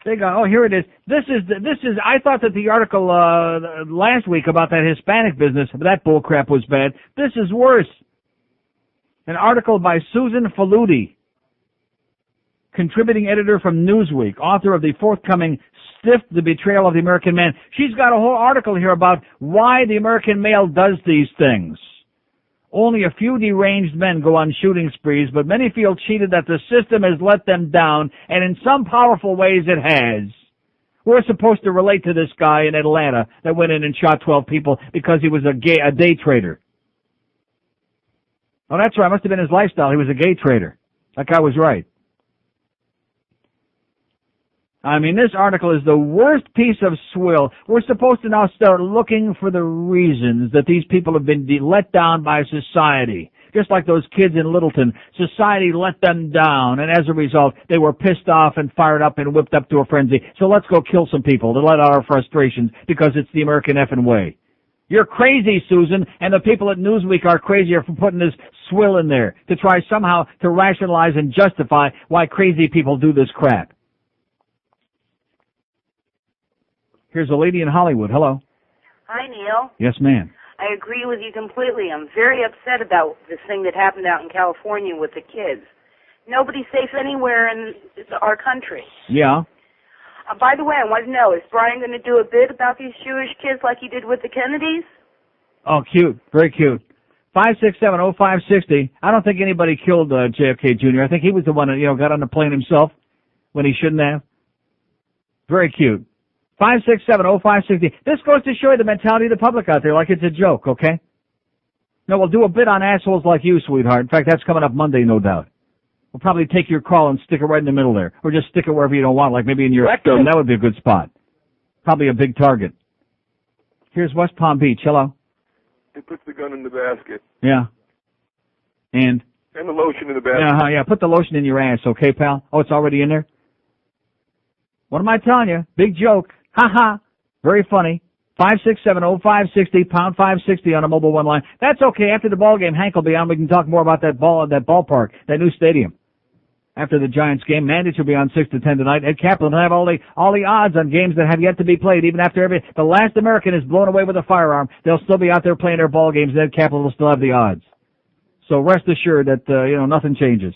They got, here it is. This is. I thought that the article last week about that Hispanic business, that bullcrap was bad. This is worse. An article by Susan Faludi, contributing editor from Newsweek, author of the forthcoming Stiff, the Betrayal of the American Man. She's got a whole article here about why the American male does these things. Only a few deranged men go on shooting sprees, but many feel cheated that the system has let them down, and in some powerful ways it has. We're supposed to relate to this guy in Atlanta that went in and shot 12 people because he was a day trader. Oh, that's right. It must have been his lifestyle. He was a gay trader. That guy was right. I mean, this article is the worst piece of swill. We're supposed to now start looking for the reasons that these people have been let down by society. Just like those kids in Littleton. Society let them down, and as a result, they were pissed off and fired up and whipped up to a frenzy. So let's go kill some people to let out our frustrations because it's the American effing way. You're crazy, Susan, and the people at Newsweek are crazier for putting this swill in there to try somehow to rationalize and justify why crazy people do this crap. Here's a lady in Hollywood. Hello. Hi, Neil. Yes, ma'am. I agree with you completely. I'm very upset about this thing that happened out in California with the kids. Nobody's safe anywhere in our country. Yeah. By the way, I want to know, is Brian going to do a bit about these Jewish kids like he did with the Kennedys? Oh, cute. Very cute. 5670560. I don't think anybody killed JFK Jr. I think he was the one that, got on the plane himself when he shouldn't have. Very cute. 5670560. This goes to show you the mentality of the public out there, like it's a joke, okay? No, we'll do a bit on assholes like you, sweetheart. In fact, that's coming up Monday, no doubt. We'll probably take your call and stick it right in the middle there. Or just stick it wherever you don't want, like maybe in your rectum. That would be a good spot. Probably a big target. Here's West Palm Beach. Hello. He puts the gun in the basket. Yeah. And the lotion in the basket. Yeah, put the lotion in your ass, okay, pal? Oh, it's already in there? What am I telling you? Big joke. Ha ha. Very funny. 5670560, pound 560 on a mobile one line. That's okay. After the ball game, Hank will be on. We can talk more about that ballpark, that new stadium. After the Giants game, Mandich will be on 6 to 10 tonight. Ed Kaplan will have all the odds on games that have yet to be played. Even after the last American is blown away with a firearm, they'll still be out there playing their ball games. Ed Kaplan will still have the odds. So rest assured that nothing changes.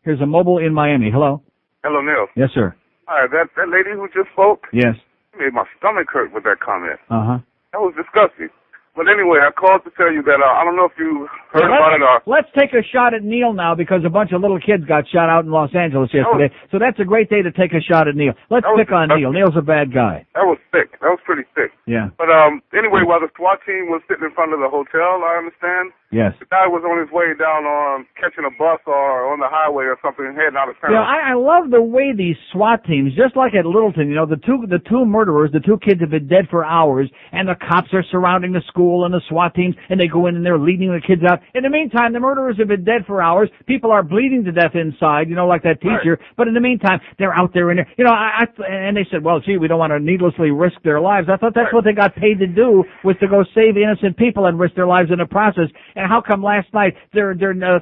Here's a mobile in Miami. Hello. Hello, Neil. Yes, sir. All right, that lady who just spoke Yes. made my stomach hurt with that comment. Uh-huh. That was disgusting. But anyway, I called to tell you that I don't know if you heard about it. Let's take a shot at Neil now because a bunch of little kids got shot out in Los Angeles yesterday. So that's a great day to take a shot at Neil. Let's pick on Neil. Neil's a bad guy. That was sick. That was pretty sick. Yeah. But anyway, while the SWAT team was sitting in front of the hotel, I understand. Yes. The guy was on his way down on catching a bus or on the highway or something heading out of town. Yeah, I love the way these SWAT teams, just like at Littleton, the two murderers, the two kids have been dead for hours, and the cops are surrounding the school and the SWAT teams, and they go in and they're leading the kids out. In the meantime, the murderers have been dead for hours. People are bleeding to death inside, like that teacher. Right. But in the meantime, they're out there in there. And they said, well, gee, we don't want to needlessly risk their lives. I thought that's what they got paid to do, was to go save innocent people and risk their lives in the process. And how come last night they're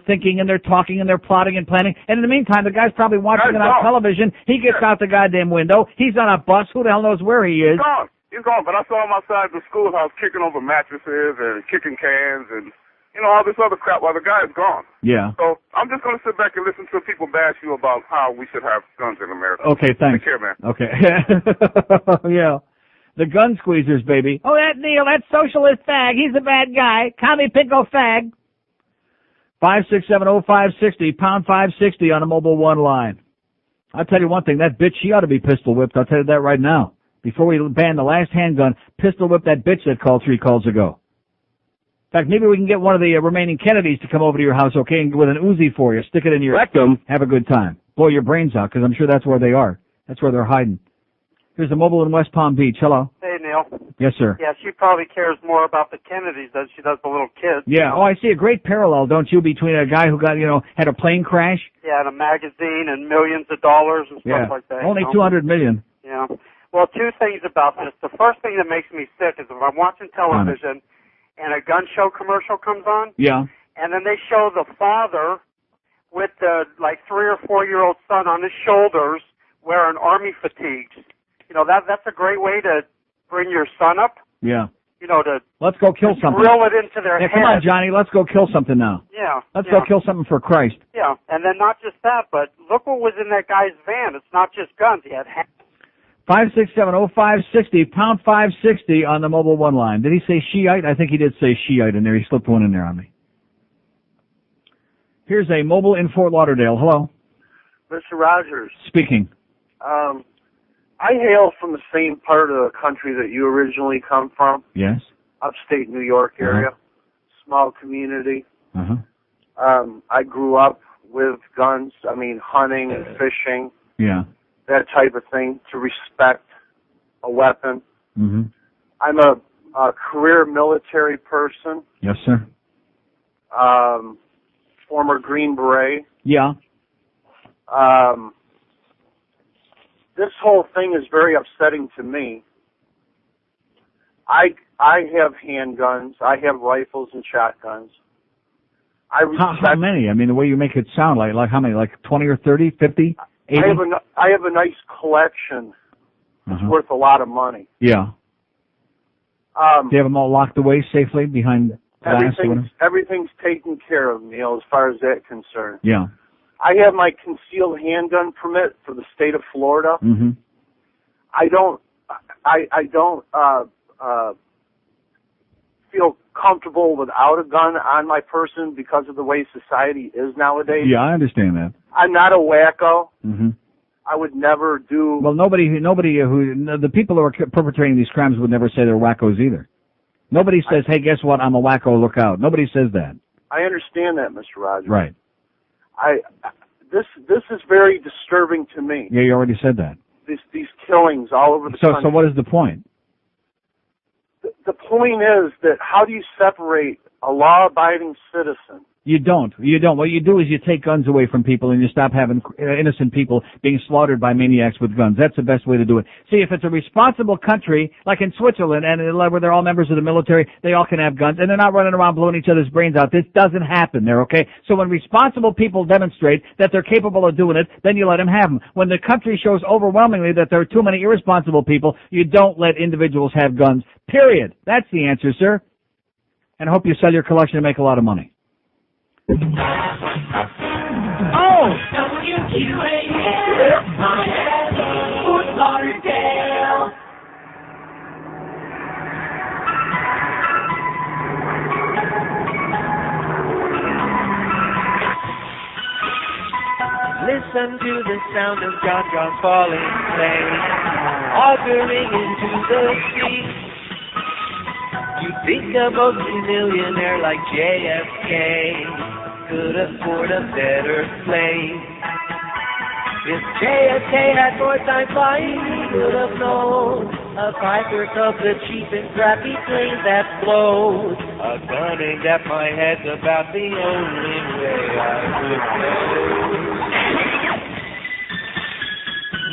thinking and they're talking and they're plotting and planning, and in the meantime the guy's probably watching it on television. He gets out the goddamn window. He's on a bus. Who the hell knows where he is? He's gone. But I saw him outside the schoolhouse kicking over mattresses and kicking cans and all this other crap while the guy is gone. Yeah. So I'm just going to sit back and listen to people bash you about how we should have guns in America. Okay, thanks. Take care, man. Okay. Yeah. The gun squeezers, baby. Oh, that Neil, that socialist fag. He's a bad guy. Commie pinko fag. 5670560, pound 560 on a mobile one line. I'll tell you one thing, that bitch, she ought to be pistol whipped. I'll tell you that right now. Before we ban the last handgun, pistol whip that bitch that called 3 calls ago. In fact, maybe we can get one of the remaining Kennedys to come over to your house, okay, and with an Uzi for you. Stick it in your rectum. Have a good time. Blow your brains out, because I'm sure that's where they are. That's where they're hiding. Here's a mobile in West Palm Beach. Hello. Hey, Neil. Yes, sir. Yeah, she probably cares more about the Kennedys than she does the little kids. Yeah. Oh, I see a great parallel, don't you, between a guy who got, had a plane crash. Yeah, and a magazine and millions of dollars and stuff like that. Only 200 million. Yeah. Well, two things about this. The first thing that makes me sick is if I'm watching television and a gun show commercial comes on. Yeah. And then they show the father with the 3 or 4-year-old son on his shoulders wearing army fatigues. That's a great way to bring your son up. Yeah. To let's go kill something. Drill it into their head. Come on, Johnny. Let's go kill something now. Yeah. Let's go kill something for Christ. Yeah. And then not just that, but look what was in that guy's van. It's not just guns. He had 5670560, pound 560 on the mobile one line. Did he say Shiite? I think he did say Shiite in there. He slipped one in there on me. Here's a mobile in Fort Lauderdale. Hello. Mr. Rogers. Speaking. I hail from the same part of the country that you originally come from. Yes. Upstate New York area. Small community. Uh-huh. I grew up with guns. Hunting and fishing. Yeah. That type of thing, to respect a weapon. Mm-hmm. I'm a career military person. Yes, sir. Former Green Beret. Yeah. This whole thing is very upsetting to me. I have handguns. I have rifles and shotguns. How many? I mean, the way you make it sound like how many? Like 20 or 30, 50, 80? I have a nice collection. It's worth a lot of money. Yeah. Do you have them all locked away safely behind glass? Everything's taken care of, Neil, as far as that's concerned. Yeah. I have my concealed handgun permit for the state of Florida. Mm-hmm. I don't feel comfortable without a gun on my person because of the way society is nowadays. Yeah, I understand that. I'm not a wacko. Mm-hmm. I would never do. Well, the people who are perpetrating these crimes would never say they're wackos either. Nobody says, hey, guess what? I'm a wacko, look out. Nobody says that. I understand that, Mr. Rogers. Right. This is very disturbing to me. Yeah, you already said that. These killings all over the country. So what is the point? The point is that how do you separate a law-abiding citizen? You don't. What you do is you take guns away from people and you stop having innocent people being slaughtered by maniacs with guns. That's the best way to do it. See, if it's a responsible country, like in Switzerland, and where they're all members of the military, they all can have guns, and they're not running around blowing each other's brains out. This doesn't happen there, okay? So when responsible people demonstrate that they're capable of doing it, then you let them have them. When the country shows overwhelmingly that there are too many irresponsible people, you don't let individuals have guns, period. That's the answer, sir. And I hope you sell your collection and make a lot of money. Oh! WQAM, Miami, Fort Lauderdale. Listen to the sound of John falling clay, auguring into the sea. You think a multi-millionaire like JFK could afford a better plane. If JFK had more time flying, he would have known a Piper of the cheap and crappy plane that blows. A gun aimed at my head's about the only way I would go.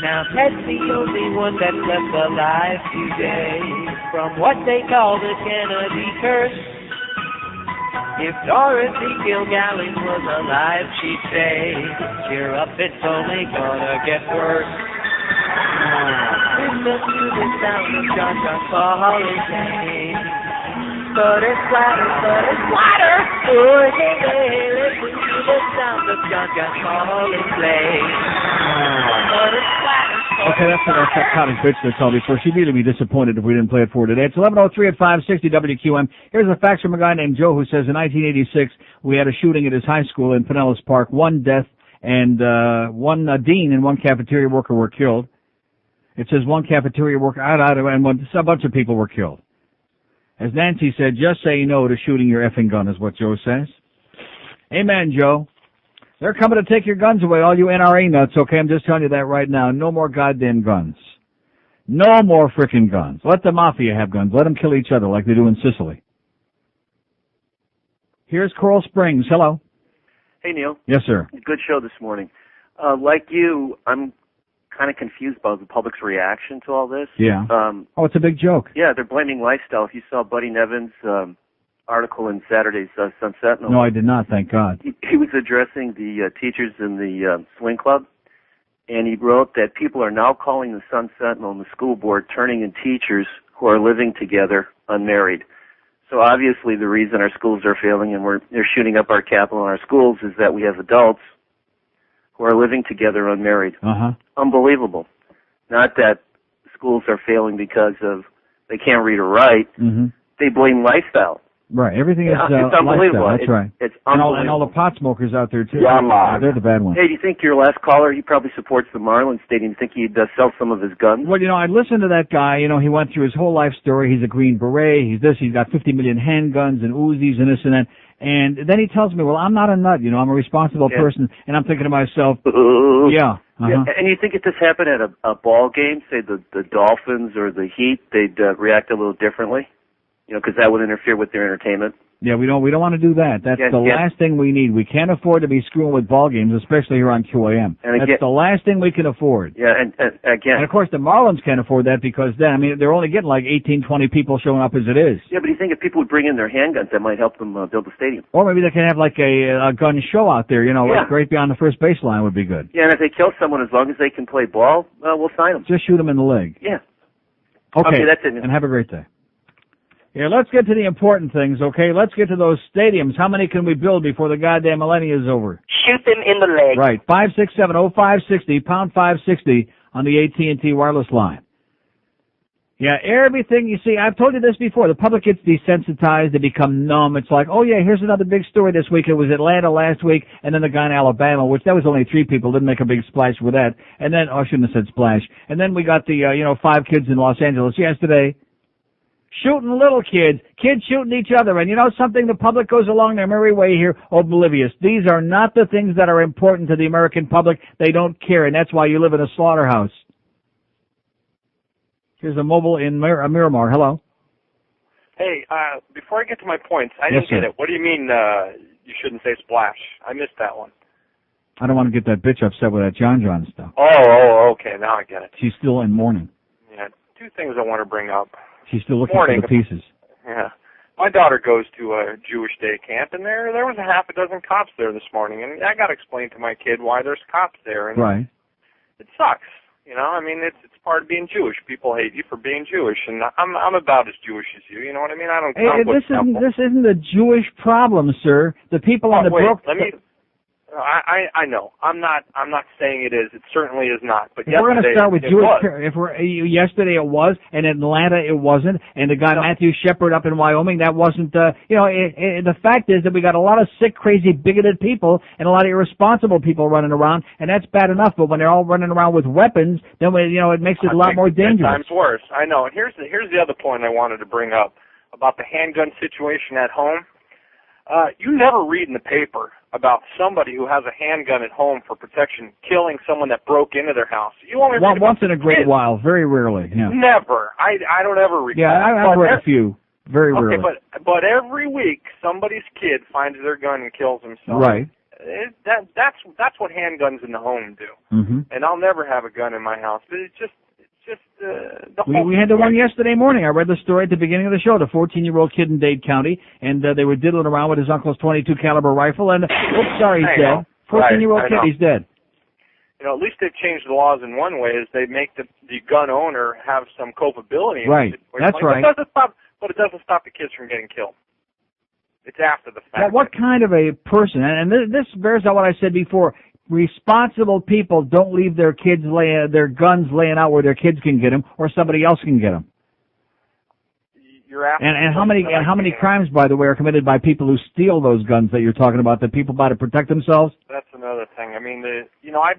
Now Ted's the only one that's left alive today from what they call the Kennedy curse. If Dorothy Kilgallen was alive, she'd say, cheer up, it's only gonna get worse. Listen to the sound of John falling down. But it's flatter, oh, hey, listen to the sound of John falling down. But it's flatter. Okay, that's what that cottage bitch that told me first. She'd really be disappointed if we didn't play it for today. It's 11:03 at 560 WQM. Here's a fax from a guy named Joe who says in 1986 we had a shooting at his high school in Pinellas Park. One death and one dean and one cafeteria worker were killed. It says one cafeteria worker and a bunch of people were killed. As Nancy said, just say no to shooting your effing gun is what Joe says. Amen, Joe. They're coming to take your guns away, all you NRA nuts, okay? I'm just telling you that right now. No more goddamn guns. No more frickin' guns. Let the mafia have guns. Let them kill each other like they do in Sicily. Here's Coral Springs. Hello. Hey, Neil. Yes, sir. Good show this morning. Like you, I'm kind of confused by the public's reaction to all this. Yeah. It's a big joke. Yeah, they're blaming lifestyle. If you saw Buddy Nevin's article in Saturday's Sun Sentinel. No, I did not, thank God. He was addressing the teachers in the swing club, and he wrote that people are now calling the Sun Sentinel and the school board turning in teachers who are living together unmarried. So obviously the reason our schools are failing and they're shooting up our capital in our schools is that we have adults who are living together unmarried. Unbelievable. Not that schools are failing because of they can't read or write. Mm-hmm. They blame lifestyle. Right, everything is it's unbelievable. Lifestyle. That's right. It's unbelievable. And all the pot smokers out there, too. Yeah, they're the bad ones. Hey, do you think your last caller, he probably supports the Marlins Stadium? Do you think he'd sell some of his guns? Well, I listened to that guy. He went through his whole life story. He's a Green Beret. He's this. He's got 50 million handguns and Uzis and this and that. And then he tells me, well, I'm not a nut. I'm a responsible person. And I'm thinking to myself, yeah. Yeah. And you think if this happened at a ball game, say the Dolphins or the Heat, they'd react a little differently? Because that would interfere with their entertainment. Yeah, we don't want to do that. That's the last thing we need. We can't afford to be screwing with ball games, especially here on QAM. And That's the last thing we can afford. Yeah, and again. And of course the Marlins can't afford that because then, I mean, they're only getting like 18, 20 people showing up as it is. Yeah, but you think if people would bring in their handguns, that might help them build the stadium. Or maybe they can have like a gun show out there, like right beyond the first baseline would be good. Yeah, and if they kill someone, as long as they can play ball, we'll sign them. Just shoot them in the leg. Yeah. Okay, that's it. And have a great day. Yeah, let's get to the important things, okay? Let's get to those stadiums. How many can we build before the goddamn millennia is over? Shoot them in the leg. Right. 567-0560, pound 560 on the AT&T wireless line. Yeah, everything, you see, I've told you this before. The public gets desensitized. They become numb. It's like, oh, yeah, here's another big story this week. It was Atlanta last week, and then the guy in Alabama, which that was only 3 people, didn't make a big splash with that. And then, I shouldn't have said splash. And then we got the, 5 kids in Los Angeles yesterday. Shooting little kids shooting each other. And you know something? The public goes along their merry way here, oblivious. These are not the things that are important to the American public. They don't care, and that's why you live in a slaughterhouse. Here's a mobile in Miramar. Hello. Hey, before I get to my points, I Yes, didn't get sir. it. What do you mean you shouldn't say splash? I missed that one. I don't want to get that bitch upset with that John stuff. Oh, okay. Now I get it. She's still in mourning. Yeah, 2 things I want to bring up. She's still looking Morning. for the pieces. Yeah. My daughter goes to a Jewish day camp, and there was a half a dozen cops there this morning, and I got to explain to my kid why there's cops there, and Right. it sucks. I mean, it's part of being Jewish. People hate you for being Jewish, and I'm about as Jewish as you. You know what I mean? I don't. Hey, this isn't a Jewish problem, sir. The people on the wait, brook. let me. I know. I'm not saying it is. It certainly is not. But If we're going to start with it Jewish, was. yesterday it was, and in Atlanta it wasn't, and the guy Matthew Shepard up in Wyoming, that wasn't. The fact is that we got a lot of sick, crazy, bigoted people and a lot of irresponsible people running around, and that's bad enough. But when they're all running around with weapons, then it makes it a lot more dangerous. 10 times worse. I know. And here's the other point I wanted to bring up about the handgun situation at home. You never read in the paper about somebody who has a handgun at home for protection killing someone that broke into their house. You only read Once about in a great kids. while, very rarely. Yeah. Never. I don't ever read. Yeah, I've read a few. Very rarely. Okay, but every week somebody's kid finds their gun and kills himself. Right. That's what handguns in the home do. Mm-hmm. And I'll never have a gun in my house. But it's just the whole We had the one yesterday morning. I read the story at the beginning of the show. The 14-year-old kid in Dade County, and they were diddling around with his uncle's .22 caliber rifle, and he's dead. 14-year-old I kid, know. he's dead. At least they've changed the laws in one way, is they make the gun owner have some culpability. in Right. the situation. That's right. But it doesn't stop the kids from getting killed. It's after the fact. Now, what kind of a person, and this bears out what I said before, responsible people don't leave their guns laying out where their kids can get them or somebody else can get them. You're asking And how many crimes, by the way, are committed by people who steal those guns that you're talking about, that people buy to protect themselves? That's another thing. I mean, I've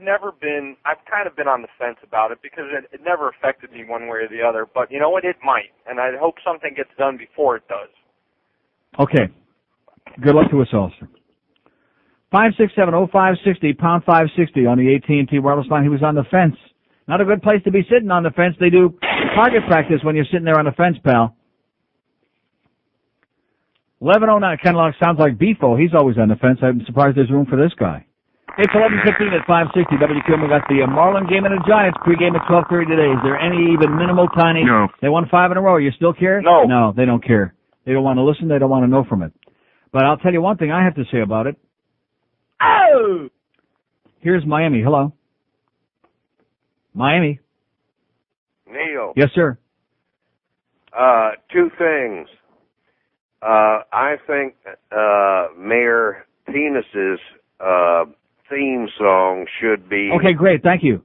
kind of been on the fence about it because it never affected me one way or the other. But you know what? It might, and I hope something gets done before it does. Okay. Good luck to us all, sir. 567-0560, pound 560 on the AT&T wireless line. He was on the fence. Not a good place to be sitting on the fence. They do target practice when you're sitting there on the fence, pal. 11:09, kind of sounds like Beefo. He's always on the fence. I'm surprised there's room for this guy. It's 11:15 at 560 WQM. We got the Marlin game and the Giants pregame at 12:30 today. Is there any even minimal tiny? No. They won 5 in a row. You still care? No. No, they don't care. They don't want to listen. They don't want to know from it. But I'll tell you one thing I have to say about it. Oh! Here's Miami. Hello. Miami. Neil. Yes, sir. 2 things. I think Mayor Penis's theme song should be... Okay, great. Thank you.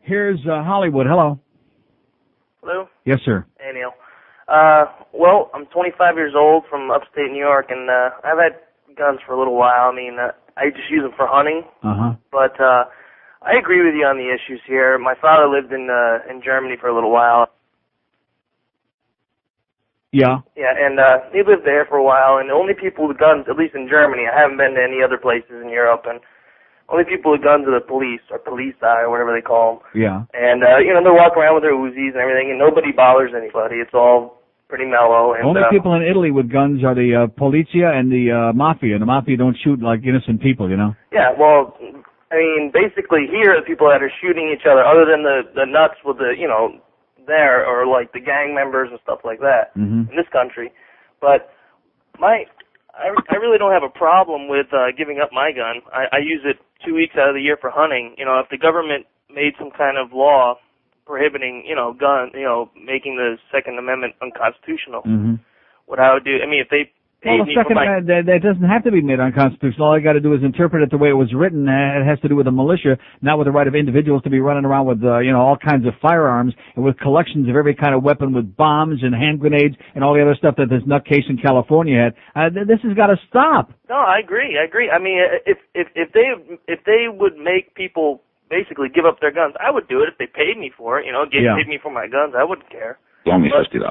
Here's Hollywood. Hello. Hello? Yes, sir. Hey, Neil. Well, I'm 25 years old from upstate New York, and I've had guns for a little while. I mean, I just use them for hunting. Uh-huh. But I agree with you on the issues here. My father lived in Germany for a little while. Yeah. Yeah, and he lived there for a while, and the only people with guns, at least in Germany, I haven't been to any other places in Europe, and only people with guns are the police, or police or whatever they call them. Yeah. And, they're walking around with their Uzis and everything, and nobody bothers anybody. It's all pretty mellow. And only people in Italy with guns are the polizia and the mafia. The mafia don't shoot like innocent people, you know. Yeah, well, I mean, basically here, the people that are shooting each other, other than the nuts with the, you know, there, or like the gang members and stuff like that in this country. But I really don't have a problem with giving up my gun. I use it 2 weeks out of the year for hunting. You know, if the government made some kind of law prohibiting, making the Second Amendment unconstitutional, what I would do, I mean, if they paid me for my... that doesn't have to be made unconstitutional. All you got to do is interpret it the way it was written. It has to do with the militia, not with the right of individuals to be running around with, all kinds of firearms and with collections of every kind of weapon with bombs and hand grenades and all the other stuff that this nutcase in California had. This has got to stop. No, I agree. I mean, if they would make people basically give up their guns, I would do it if they paid me for it. Paid me for my guns, I wouldn't care. Only $50.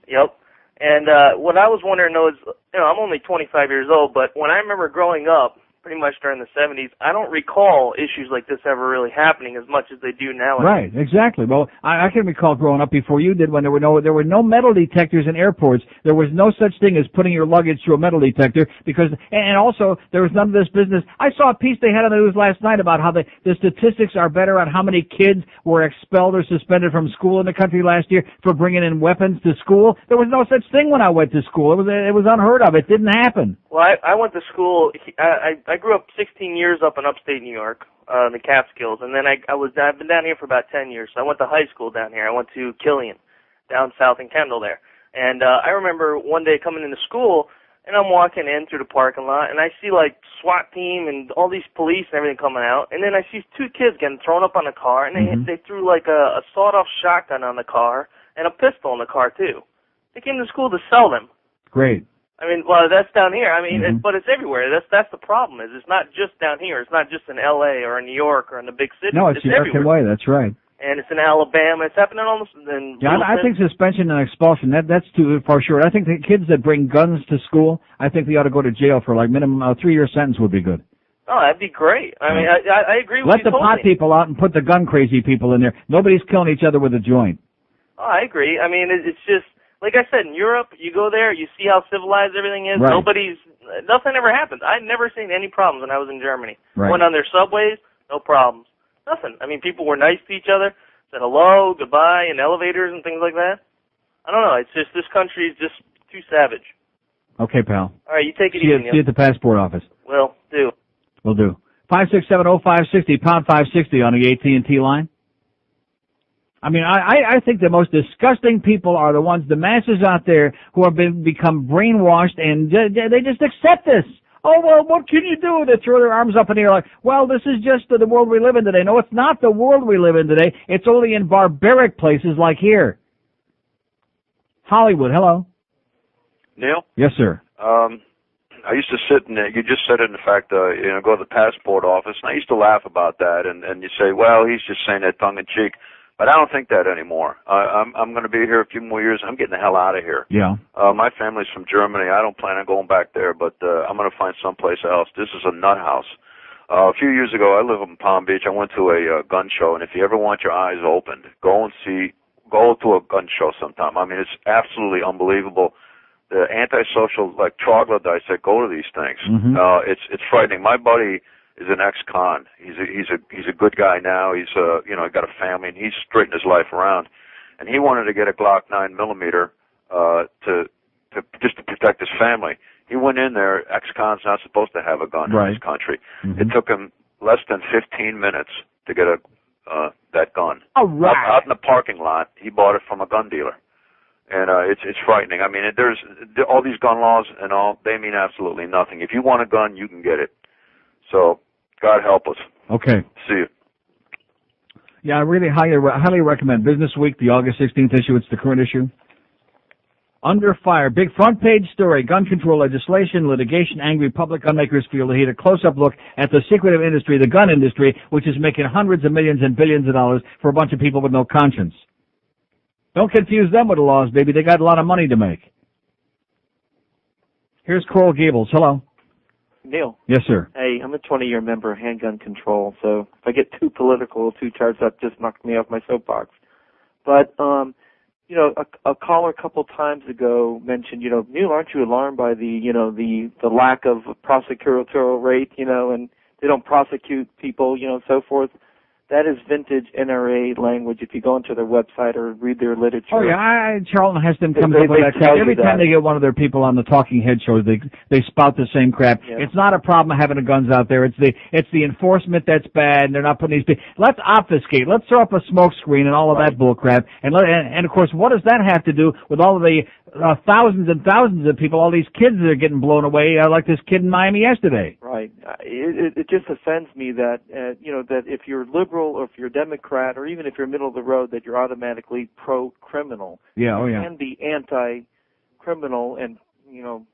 Yep. And what I was wondering, though, is, I'm only 25 years old, but when I remember growing up, pretty much during the 70s, I don't recall issues like this ever really happening as much as they do nowadays. Right, exactly. Well, I can recall growing up before you did when there were no metal detectors in airports. There was no such thing as putting your luggage through a metal detector and also there was none of this business. I saw a piece they had on the news last night about how the statistics are better on how many kids were expelled or suspended from school in the country last year for bringing in weapons to school. There was no such thing when I went to school. It was unheard of. It didn't happen. Well, I went to school. I grew up 16 years up in upstate New York, the Catskills, and then I've been down here for about 10 years. So I went to high school down here. I went to Killian, down south in Kendall there. And I remember one day coming into school, and I'm walking in through the parking lot, and I see like SWAT team and all these police and everything coming out, and then I see two kids getting thrown up on the car, and they threw like a sawed-off shotgun on the car and a pistol in the car too. They came to school to sell them. Great. I mean, well, that's down here. I mean, but it's everywhere. That's the problem. It's not just down here. It's not just in L.A. or in New York or in the big cities. No, it's the American way. That's right. And it's in Alabama. It's happening almost in. Yeah, I think suspension and expulsion. That's too far short. I think the kids that bring guns to school, I think they ought to go to jail for like minimum 3-year sentence would be good. Oh, that'd be great. I mean, I agree with you. Let the pot people out and put the gun crazy people in there. Nobody's killing each other with a joint. Oh, I agree. I mean, it's just. Like I said, in Europe, you go there, you see how civilized everything is. Right. Nothing ever happens. I'd never seen any problems when I was in Germany. Right. Went on their subways, no problems. Nothing. I mean, people were nice to each other, said hello, goodbye, in elevators and things like that. I don't know. It's just, this country is just too savage. Okay, pal. All right, you take it easy. easy. See you at the passport office. Will do. Will do. 5670560, pound 560 on the AT&T line. I mean, I think the most disgusting people are the ones, the masses out there who have become brainwashed and they just accept this. Oh, well, what can you do? They throw their arms up in the air like, well, this is just the world we live in today. No, it's not the world we live in today. It's only in barbaric places like here. Hollywood, hello. Neil? Yes, sir. I used to sit in there. You just said it, in fact, go to the passport office, and I used to laugh about that, and you say, well, he's just saying that tongue-in-cheek. But I don't think that anymore. I'm going to be here a few more years. I'm getting the hell out of here. Yeah. My family's from Germany. I don't plan on going back there, but I'm going to find someplace else. This is a nut house. A few years ago, I live in Palm Beach. I went to a gun show, and if you ever want your eyes opened, go to a gun show sometime. I mean, it's absolutely unbelievable. The antisocial, like troglodytes that go to these things. It's frightening. My buddy is an ex-con. He's a good guy now. He's got a family, and he's straightened his life around. And he wanted to get a Glock 9mm to protect his family. He went in there. Ex-con's not supposed to have a gun in this country. It took him less than 15 minutes to get that gun. All right. Out in the parking lot, he bought it from a gun dealer. And it's frightening. I mean, there's all these gun laws and all. They mean absolutely nothing. If you want a gun, you can get it. So, God help us. Okay. See you. Yeah, I really highly recommend Business Week, the August 16th issue. It's the current issue. Under fire, big front page story, gun control legislation, litigation, angry public gun makers feel the heat. A close-up look at the secretive industry, the gun industry, which is making hundreds of millions and billions of dollars for a bunch of people with no conscience. Don't confuse them with the laws, baby. They got a lot of money to make. Here's Coral Gables. Hello. Neil. Yes, sir. Hey, I'm a 20-year member of Handgun Control, so if I get too political, too charged up, just knock me off my soapbox. But you know, a caller a couple times ago mentioned, you know, Neil, aren't you alarmed by the, you know, the lack of prosecutorial rate, you know, and they don't prosecute people, you know, so forth. That is vintage NRA language if you go into their website or read their literature. Oh, yeah, Charlton Heston comes up with that crap. Every time they get one of their people on the talking head shows, they spout the same crap. Yeah. It's not a problem having the guns out there. It's the enforcement that's bad, and they're not putting these people. Let's obfuscate. Let's throw up a smoke screen and all of that bull crap. And of course, what does that have to do with all of the thousands and thousands of people, all these kids that are getting blown away, like this kid in Miami yesterday? Right. It just offends me that, you know, that if you're liberal or if you're a Democrat or even if you're middle of the road, that you're automatically pro-criminal. Yeah, oh yeah. You can be anti-criminal and, you know,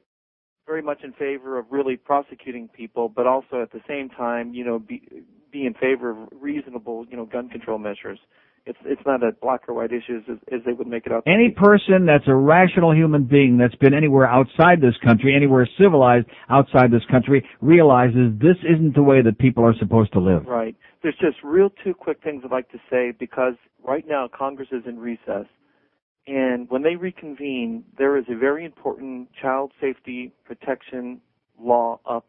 very much in favor of really prosecuting people, but also at the same time, you know, be in favor of reasonable, you know, gun control measures. It's not a black or white issue as they would make it out. Any person that's a rational human being that's been anywhere outside this country, anywhere civilized outside this country, realizes this isn't the way that people are supposed to live. Right. There's just two quick things I'd like to say, because right now Congress is in recess, and when they reconvene, there is a very important child safety protection law up,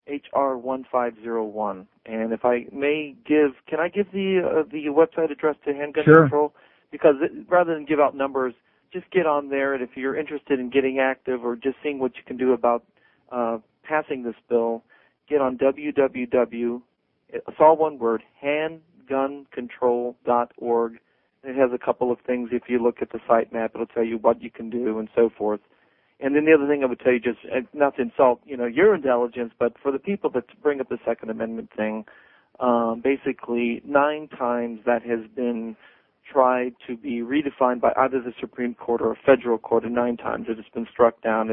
H.R. 1501. And if I may can I give the website address to Handgun Control? Because rather than give out numbers, just get on there, and if you're interested in getting active or just seeing what you can do about passing this bill, get on www. It's all one word, handguncontrol.org. It has a couple of things. If you look at the site map, it'll tell you what you can do and so forth. And then the other thing I would tell you, just not to insult, you know, your intelligence, but for the people that bring up the Second Amendment thing, basically 9 times that has been tried to be redefined by either the Supreme Court or a federal court, and 9 times it has been struck down.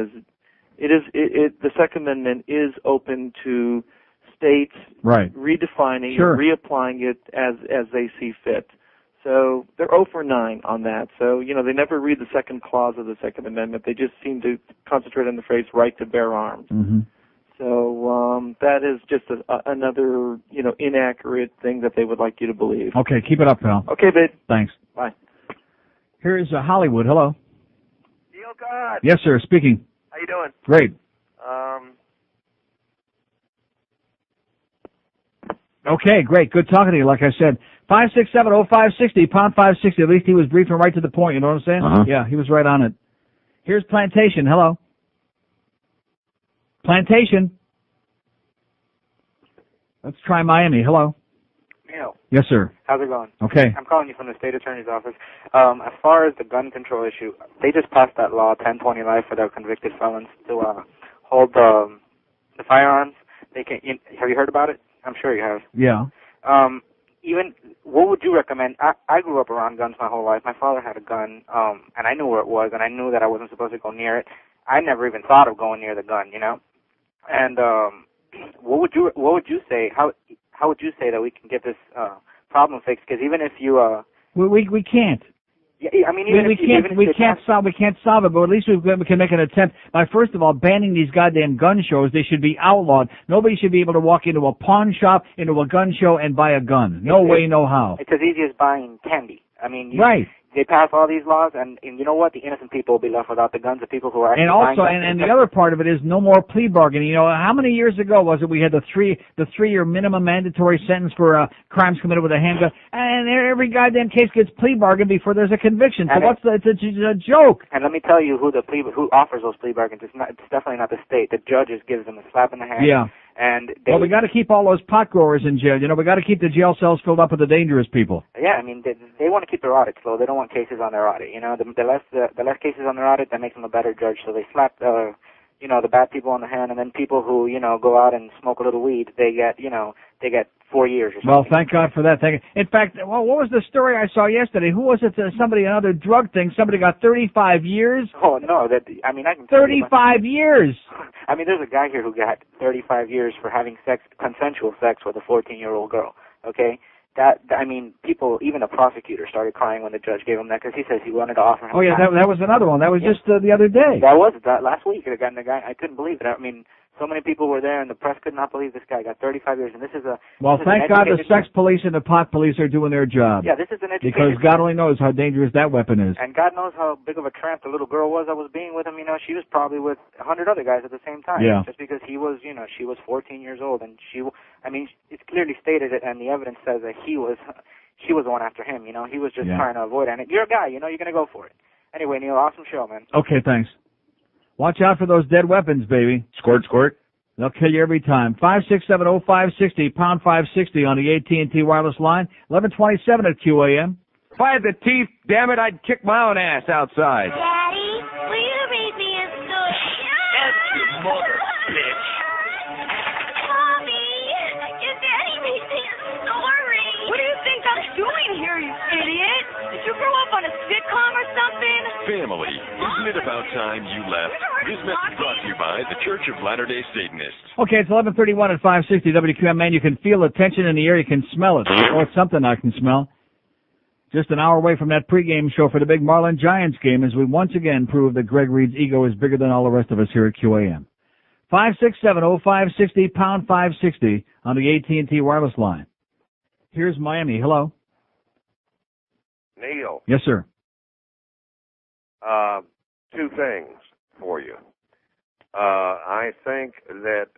The Second Amendment is open to states redefining and reapplying it as they see fit. So they're 0 for 9 on that. So, you know, they never read the second clause of the Second Amendment. They just seem to concentrate on the phrase right to bear arms. Mm-hmm. So that is just another, you know, inaccurate thing that they would like you to believe. Okay, keep it up, pal. Okay, babe. Thanks. Bye. Here is Hollywood. Hello. Neil God. Yes, sir. Speaking. How you doing? Great. Okay, great. Good talking to you. Like I said, 567-0560, pound 560. At least he was brief and right to the point. You know what I'm saying? Uh-huh. Yeah, he was right on it. Here's Plantation. Hello. Plantation. Let's try Miami. Hello. Neil. Yes, sir. How's it going? Okay. I'm calling you from the state attorney's office. As far as the gun control issue, they just passed that law, 1020 life, for their convicted felons to hold the firearms. They can. Have you heard about it? I'm sure you have. Yeah. Even, what would you recommend? I grew up around guns my whole life. My father had a gun, and I knew where it was, and I knew that I wasn't supposed to go near it. I never even thought of going near the gun, you know. And what would you say? How would you say that we can get this problem fixed? Because even if you we can't. Yeah, I mean, we can't solve it, but at least we can make an attempt by, first of all, banning these goddamn gun shows. They should be outlawed. Nobody should be able to walk into a pawn shop, into a gun show, and buy a gun. No way, no how. It's as easy as buying candy. I mean, right. They pass all these laws, and you know what? The innocent people will be left without the guns. The people who are actually and also, and the other part of it is no more plea bargaining. You know, how many years ago was it we had the 3-year minimum mandatory sentence for crimes committed with a handgun, and every goddamn case gets plea bargained before there's a conviction. So it's a joke. And let me tell you who offers those plea bargains. It's definitely not the state. The judges gives them a slap in the hand. Yeah. And well, we got to keep all those pot growers in jail. You know, we got to keep the jail cells filled up with the dangerous people. Yeah, I mean, they want to keep their audits low. They don't want cases on their audit. You know, the less cases on their audit, that makes them a better judge. So they slap the bad people on the hand, and then people who go out and smoke a little weed, they get 4 years or something. Well, thank God for that. In fact, what was the story I saw yesterday? Who was it? Another drug thing. Somebody got 35 years. Oh no, I can. 35 years. I mean, there's a guy here who got 35 years for having consensual sex with a 14-year-old girl. Okay. People, even the prosecutor started crying when the judge gave him that, because he says he wanted to offer him. Oh yeah, that was another one. That was just the other day. That last week. The guy, I couldn't believe it. I mean, So many people were there, and the press could not believe this guy got 35 years. And this is a well, thank God the sex police and the pot police are doing their job. Yeah, this is an educated. Because God only knows how dangerous that weapon is. And God knows how big of a tramp the little girl was that was being with him. You know, she was probably with 100 other guys at the same time. Yeah. Just because he was, you know, she was 14 years old, and I mean, it's clearly stated, and the evidence says that she was the one after him. You know, he was just trying to avoid it. And you're a guy, you know, you're gonna go for it. Anyway, Neil, awesome show, man. Okay, thanks. Watch out for those dead weapons, baby. Squirt, squirt. They'll kill you every time. 5670560, pound 560 on the AT&T wireless line. 1127 at QAM. If I had the teeth, damn it, I'd kick my own ass outside. Daddy, will you read me a story? That's your mother, bitch. Mommy, your daddy read me a story. What do you think I'm doing here, you idiot? Did you grow up on a sitcom or something? Family, isn't it about time you left? This message brought to you by the Church of Latter-day Satanists. Okay, it's 11:31 at 560 WQM. Man, you can feel the tension in the air. You can smell it. Oh, it's something I can smell. Just an hour away from that pregame show for the big Marlins Giants game as we once again prove that Greg Reed's ego is bigger than all the rest of us here at QAM. 5670560, pound 560 on the AT&T wireless line. Here's Miami. Hello. Neil. Yes, sir. Two things for you. I think that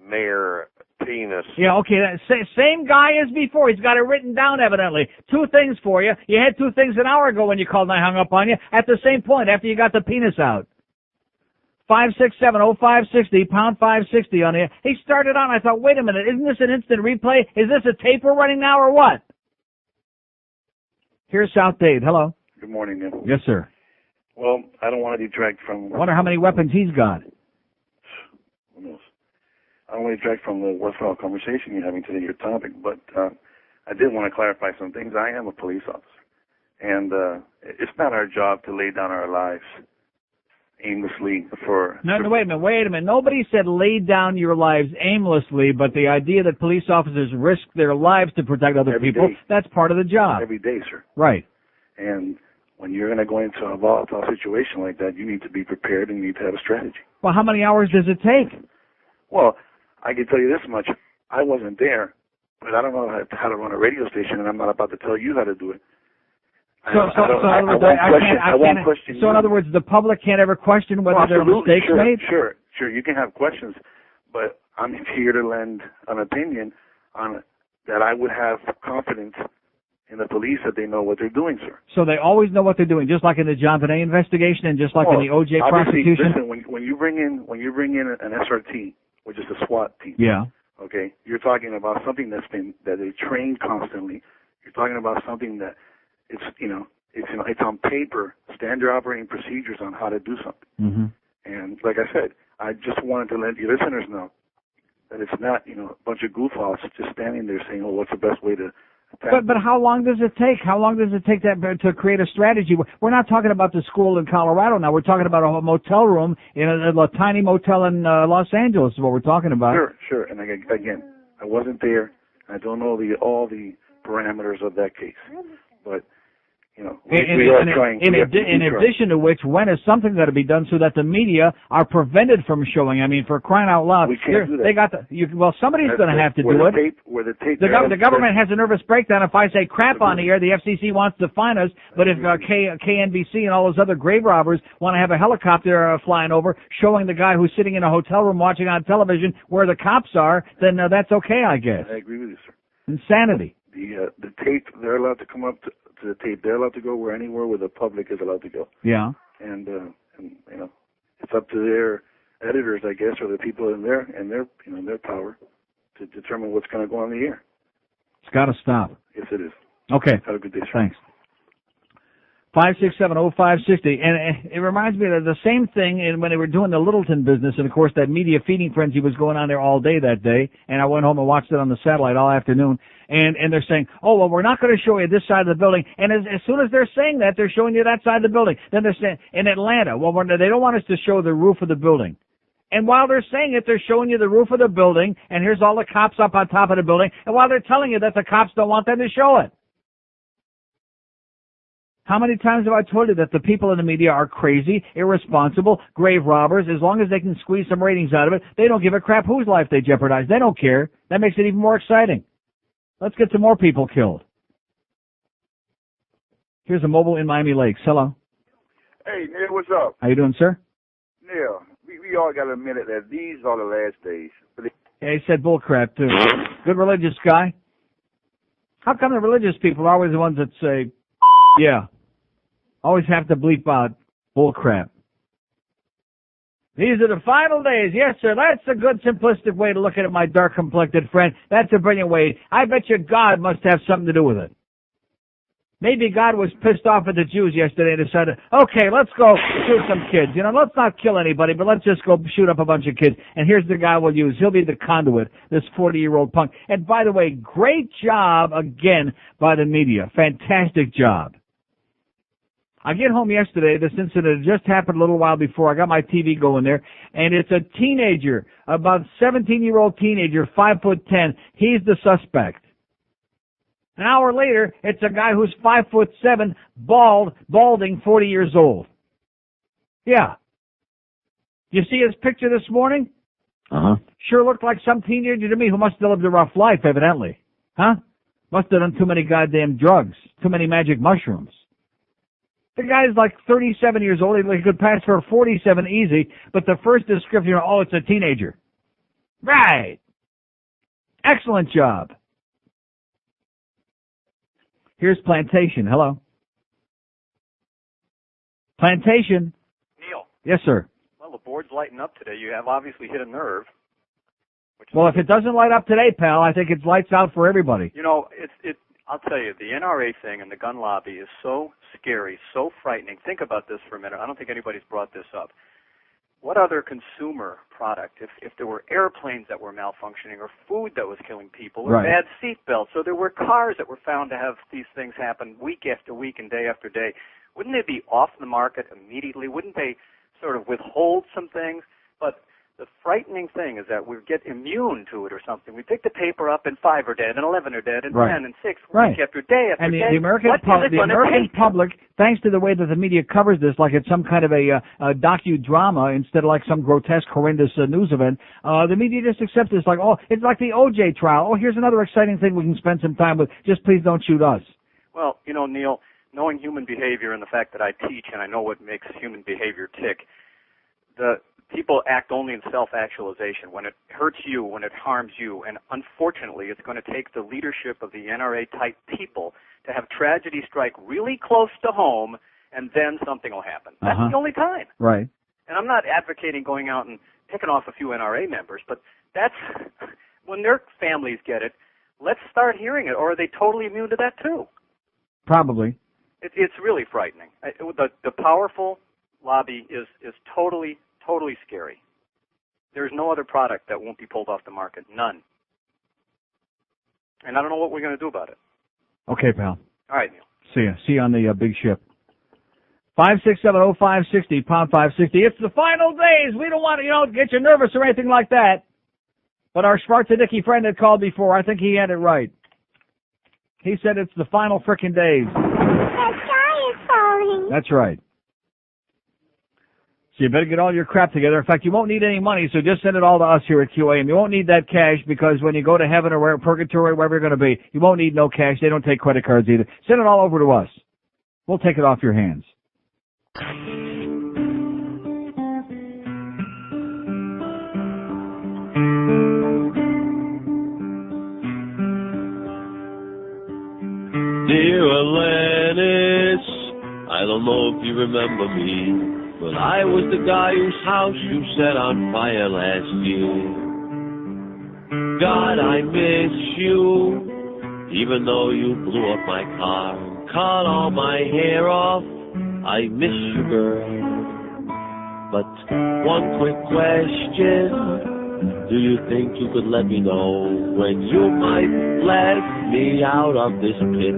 Mayor Penis. Yeah, okay, same guy as before. He's got it written down, evidently. Two things for you. You had two things an hour ago when you called and I hung up on you at the same point after you got the penis out. 5670560, pound 560 on the. He started on. I thought, wait a minute, isn't this an instant replay? Is this a tape we're running now or what? Here's South Dade. Hello. Good morning, Neil. Yes, sir. Well, I don't want to detract from. Wonder how many weapons he's got. Who knows? I don't want to detract from the worthwhile conversation you're having today, your topic, but I did want to clarify some things. I am a police officer, and it's not our job to lay down our lives aimlessly for. No, wait a minute. Nobody said lay down your lives aimlessly, but the idea that police officers risk their lives to protect other people, that's part of the job. Every day, sir. Right. And when you're going to go into a volatile situation like that, you need to be prepared and you need to have a strategy. Well, how many hours does it take? Well, I can tell you this much. I wasn't there, but I don't know how to run a radio station, and I'm not about to tell you how to do it. So in other words, the public can't ever question whether there are mistakes made? Sure. You can have questions, but I'm here to lend an opinion on that I would have confidence in the police that they know what they're doing, sir. So they always know what they're doing, just like in the John Bonet investigation and just like in the OJ prosecution? Listen, when you bring in an SRT, which is a SWAT team, yeah, okay, you're talking about something that they train constantly. You're talking about something that it's on paper, standard operating procedures on how to do something. Mm-hmm. And like I said, I just wanted to let your listeners know that it's not, a bunch of goofballs just standing there saying, what's the best way to attack. But how long does it take? How long does it take to create a strategy? We're not talking about the school in Colorado now. We're talking about a motel room in a tiny motel in Los Angeles is what we're talking about. Sure. And again, I wasn't there. I don't know all the parameters of that case. But in addition to which, when is something got to be done so that the media are prevented from showing? I mean, for crying out loud, we can't do that. They got somebody's going to have to do it. The government has a nervous breakdown if I say crap on the air. The FCC wants to fine us, but if KNBC and all those other grave robbers want to have a helicopter flying over showing the guy who's sitting in a hotel room watching on television where the cops are, then that's okay, I guess. I agree with you, sir. Insanity. The tape, they're allowed to come up to the tape. They're allowed to go anywhere where the public is allowed to go. Yeah. And it's up to their editors, I guess, or the people in their power to determine what's going to go on the air. It's got to stop. Yes, it is. Okay. Have a good day, sir. Thanks. 5670560, and it reminds me of the same thing when they were doing the Littleton business, and of course that media feeding frenzy was going on there all day that day, and I went home and watched it on the satellite all afternoon, and they're saying, oh, well, we're not going to show you this side of the building, and as soon as they're saying that, they're showing you that side of the building. Then they're saying, in Atlanta, well, they don't want us to show the roof of the building. And while they're saying it, they're showing you the roof of the building, and here's all the cops up on top of the building, and while they're telling you that the cops don't want them to show it. How many times have I told you that the people in the media are crazy, irresponsible, grave robbers? As long as they can squeeze some ratings out of it, they don't give a crap whose life they jeopardize. They don't care. That makes it even more exciting. Let's get some more people killed. Here's a mobile in Miami Lakes. Hello. Hey, Neil, what's up? How you doing, sir? Neil, we all got to admit it that these are the last days. Yeah, he said bullcrap, too. Good religious guy. How come the religious people are always the ones that say, yeah, always have to bleep out bullcrap? These are the final days. Yes, sir. That's a good simplistic way to look at it, my dark-complected friend. That's a brilliant way. I bet you God must have something to do with it. Maybe God was pissed off at the Jews yesterday and decided, okay, let's go shoot some kids. You know, let's not kill anybody, but let's just go shoot up a bunch of kids. And here's the guy we'll use. He'll be the conduit, this 40-year-old punk. And by the way, great job again by the media. Fantastic job. I get home yesterday. This incident had just happened a little while before. I got my TV going there, and it's a teenager, about 17-year-old teenager, 5'10". He's the suspect. An hour later, it's a guy who's 5'7", balding, 40 years old. Yeah. You see his picture this morning? Uh-huh. Sure looked like some teenager to me who must have lived a rough life, evidently. Huh? Must have done too many goddamn drugs, too many magic mushrooms. The guy's like 37 years old. He could pass for 47 easy, but the first description, oh, it's a teenager. Right. Excellent job. Here's Plantation. Hello. Plantation. Neil. Yes, sir. Well, the board's lighting up today. You have obviously hit a nerve. Well, if it doesn't light up today, pal, I think it's lights out for everybody. You know, I'll tell you, the NRA thing and the gun lobby is so scary, so frightening. Think about this for a minute. I don't think anybody's brought this up. What other consumer product, if there were airplanes that were malfunctioning or food that was killing people or bad seat belts, or there were cars that were found to have these things happen week after week and day after day, wouldn't they be off the market immediately? Wouldn't they sort of withhold some things? But the frightening thing is that we get immune to it or something. We pick the paper up and 5 are dead and 11 are dead and 10 and 6 week after day after day. And the American public, thanks to the way that the media covers this, like it's some kind of a docudrama instead of like some grotesque, horrendous news event, the media just accepts this like, oh, it's like the O.J. trial. Oh, here's another exciting thing we can spend some time with. Just please don't shoot us. Well, you know, Neil, knowing human behavior and the fact that I teach and I know what makes human behavior tick, the people act only in self-actualization. When it hurts you, when it harms you, and unfortunately it's going to take the leadership of the NRA-type people to have tragedy strike really close to home, and then something will happen. That's the only time. Right. And I'm not advocating going out and picking off a few NRA members, but that's when their families get it, let's start hearing it, or are they totally immune to that too? Probably. It's really frightening. The powerful lobby is totally scary. There's no other product that won't be pulled off the market. None. And I don't know what we're going to do about it. Okay, pal. All right, Neil. See ya. See you on the big ship. 5670560, pound 560. It's the final days. We don't want to, get you nervous or anything like that. But our Schwarzenegger friend that called before, I think he had it right. He said it's the final frickin' days. The sky is falling. That's right. So you better get all your crap together. In fact, you won't need any money, so just send it all to us here at QAM. You won't need that cash because when you go to heaven or purgatory, wherever you're going to be, you won't need no cash. They don't take credit cards either. Send it all over to us. We'll take it off your hands. Dear Alanis, I don't know if you remember me, but I was the guy whose house you set on fire last year. God, I miss you, even though you blew up my car and cut all my hair off. I miss you, girl. But one quick question, do you think you could let me know when you might let me out of this pit?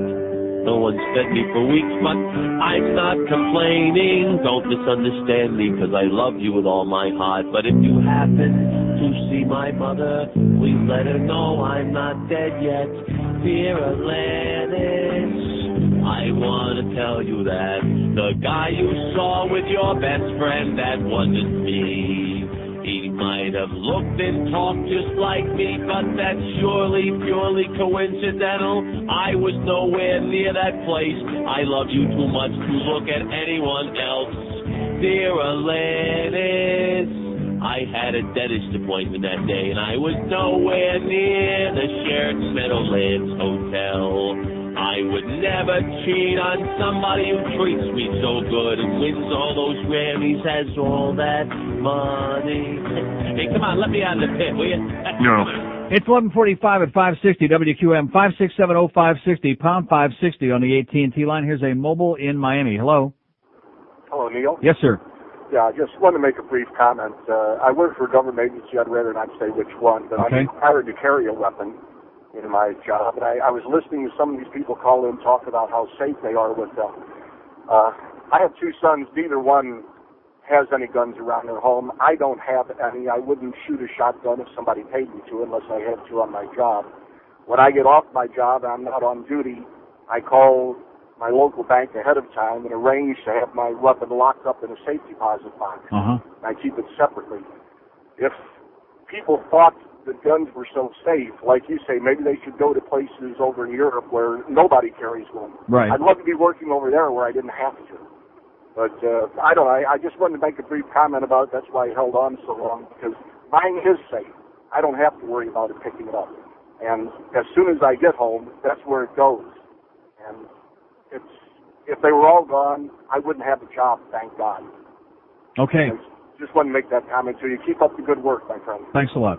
No one's fed me for weeks, but I'm not complaining. Don't misunderstand me, because I love you with all my heart. But if you happen to see my mother, please let her know I'm not dead yet. Dear Alanis, I want to tell you that the guy you saw with your best friend, that wasn't me. He might have looked and talked just like me, but that's surely purely coincidental. I was nowhere near that place. I love you too much to look at anyone else. Dear Alanis, I had a dentist appointment that day, and I was nowhere near the Sheraton Meadowlands Hotel. I would never cheat on somebody who treats me so good and wins all those Grammys, has all that money. Hey, come on, let me out of the pit, will you? No. It's 11:45 at 560 WQM 5670560 pound 560 on the AT&T line. Here's a mobile in Miami. Hello. Hello, Neil. Yes, sir. Yeah, I just want to make a brief comment. I work for a government agency. I'd rather not say which one, but Okay. I'm required to carry a weapon in my job. And I was listening to some of these people call in talk about how safe they are with them. I have two sons. Neither one has any guns around their home. I don't have any. I wouldn't shoot a shotgun if somebody paid me to unless I had to on my job. When I get off my job and I'm not on duty, I call my local bank ahead of time and arrange to have my weapon locked up in a safe deposit box. Uh-huh. I keep it separately. If people thought the guns were so safe, like you say, maybe they should go to places over in Europe where nobody carries one. Right. I'd love to be working over there where I didn't have to. But I don't know. I just wanted to make a brief comment about it. That's why I held on so long, because mine is safe. I don't have to worry about it picking it up. And as soon as I get home, that's where it goes. And if they were all gone, I wouldn't have a job, thank God. Okay. Just wanted to make that comment to you. Keep up the good work, my friend. Thanks a lot.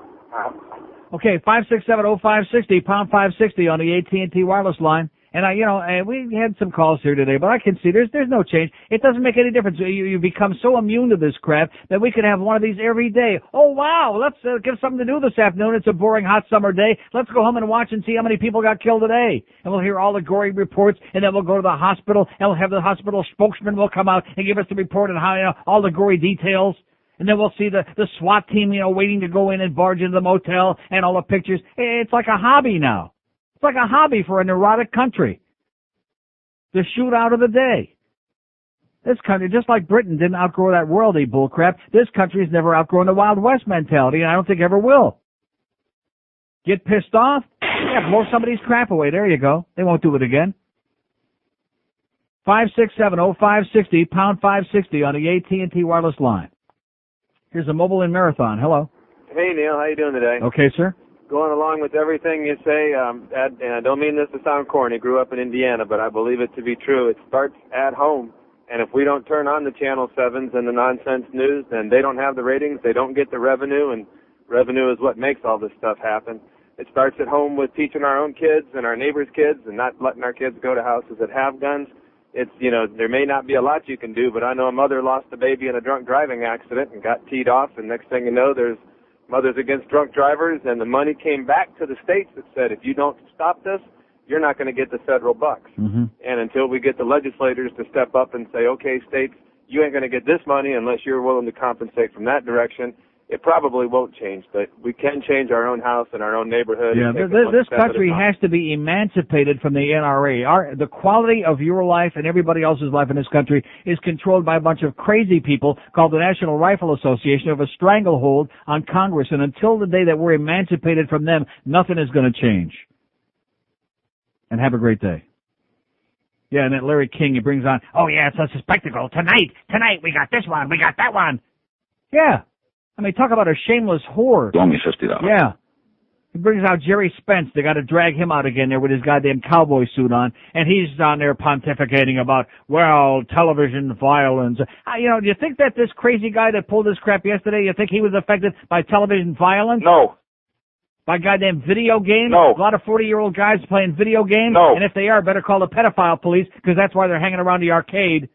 Okay, 5670560 pound 560 on the AT&T wireless line. And we had some calls here today, but I can see there's no change. It doesn't make any difference. You become so immune to this crap that we could have one of these every day. Oh wow, let's give something to do this afternoon. It's a boring hot summer day. Let's go home and watch and see how many people got killed today. And we'll hear all the gory reports, and then we'll go to the hospital, and we'll have the hospital spokesman will come out and give us the report on how all the gory details. And then we'll see the SWAT team, waiting to go in and barge into the motel and all the pictures. It's like a hobby now. It's like a hobby for a neurotic country. The shootout of the day. This country, just like Britain didn't outgrow that worldly bullcrap, this country has never outgrown the Wild West mentality, and I don't think ever will. Get pissed off? Yeah, blow somebody's crap away. There you go. They won't do it again. 5670560 pound 560 on the AT&T wireless line. Here's a mobile in Marathon. Hello. Hey, Neil. How you doing today? Okay, sir. Going along with everything you say, and I don't mean this to sound corny, grew up in Indiana, but I believe it to be true. It starts at home. And if we don't turn on the Channel 7s and the nonsense news, then they don't have the ratings, they don't get the revenue, and revenue is what makes all this stuff happen. It starts at home with teaching our own kids and our neighbors' kids and not letting our kids go to houses that have guns. It's, there may not be a lot you can do, but I know a mother lost a baby in a drunk driving accident and got teed off, and next thing you know, there's Mothers Against Drunk Drivers, and the money came back to the states that said, if you don't stop this, you're not going to get the federal bucks. Mm-hmm. And until we get the legislators to step up and say, okay, states, you ain't going to get this money unless you're willing to compensate from that direction, it probably won't change. But we can change our own house and our own neighborhood. Yeah, this country has to be emancipated from the NRA. The quality of your life and everybody else's life in this country is controlled by a bunch of crazy people called the National Rifle Association who have a stranglehold on Congress. And until the day that we're emancipated from them, nothing is going to change. And have a great day. Yeah, and then Larry King, he brings on, oh yeah, it's a spectacle. Tonight, we got this one, we got that one. Yeah. I mean, talk about a shameless whore. Loan me $50. Yeah. He brings out Jerry Spence. They got to drag him out again there with his goddamn cowboy suit on. And he's down there pontificating about, well, television violence. Do you think that this crazy guy that pulled this crap yesterday, you think he was affected by television violence? No. By goddamn video games? No. A lot of 40-year-old guys playing video games? No. And if they are, better call the pedophile police, because that's why they're hanging around the arcade.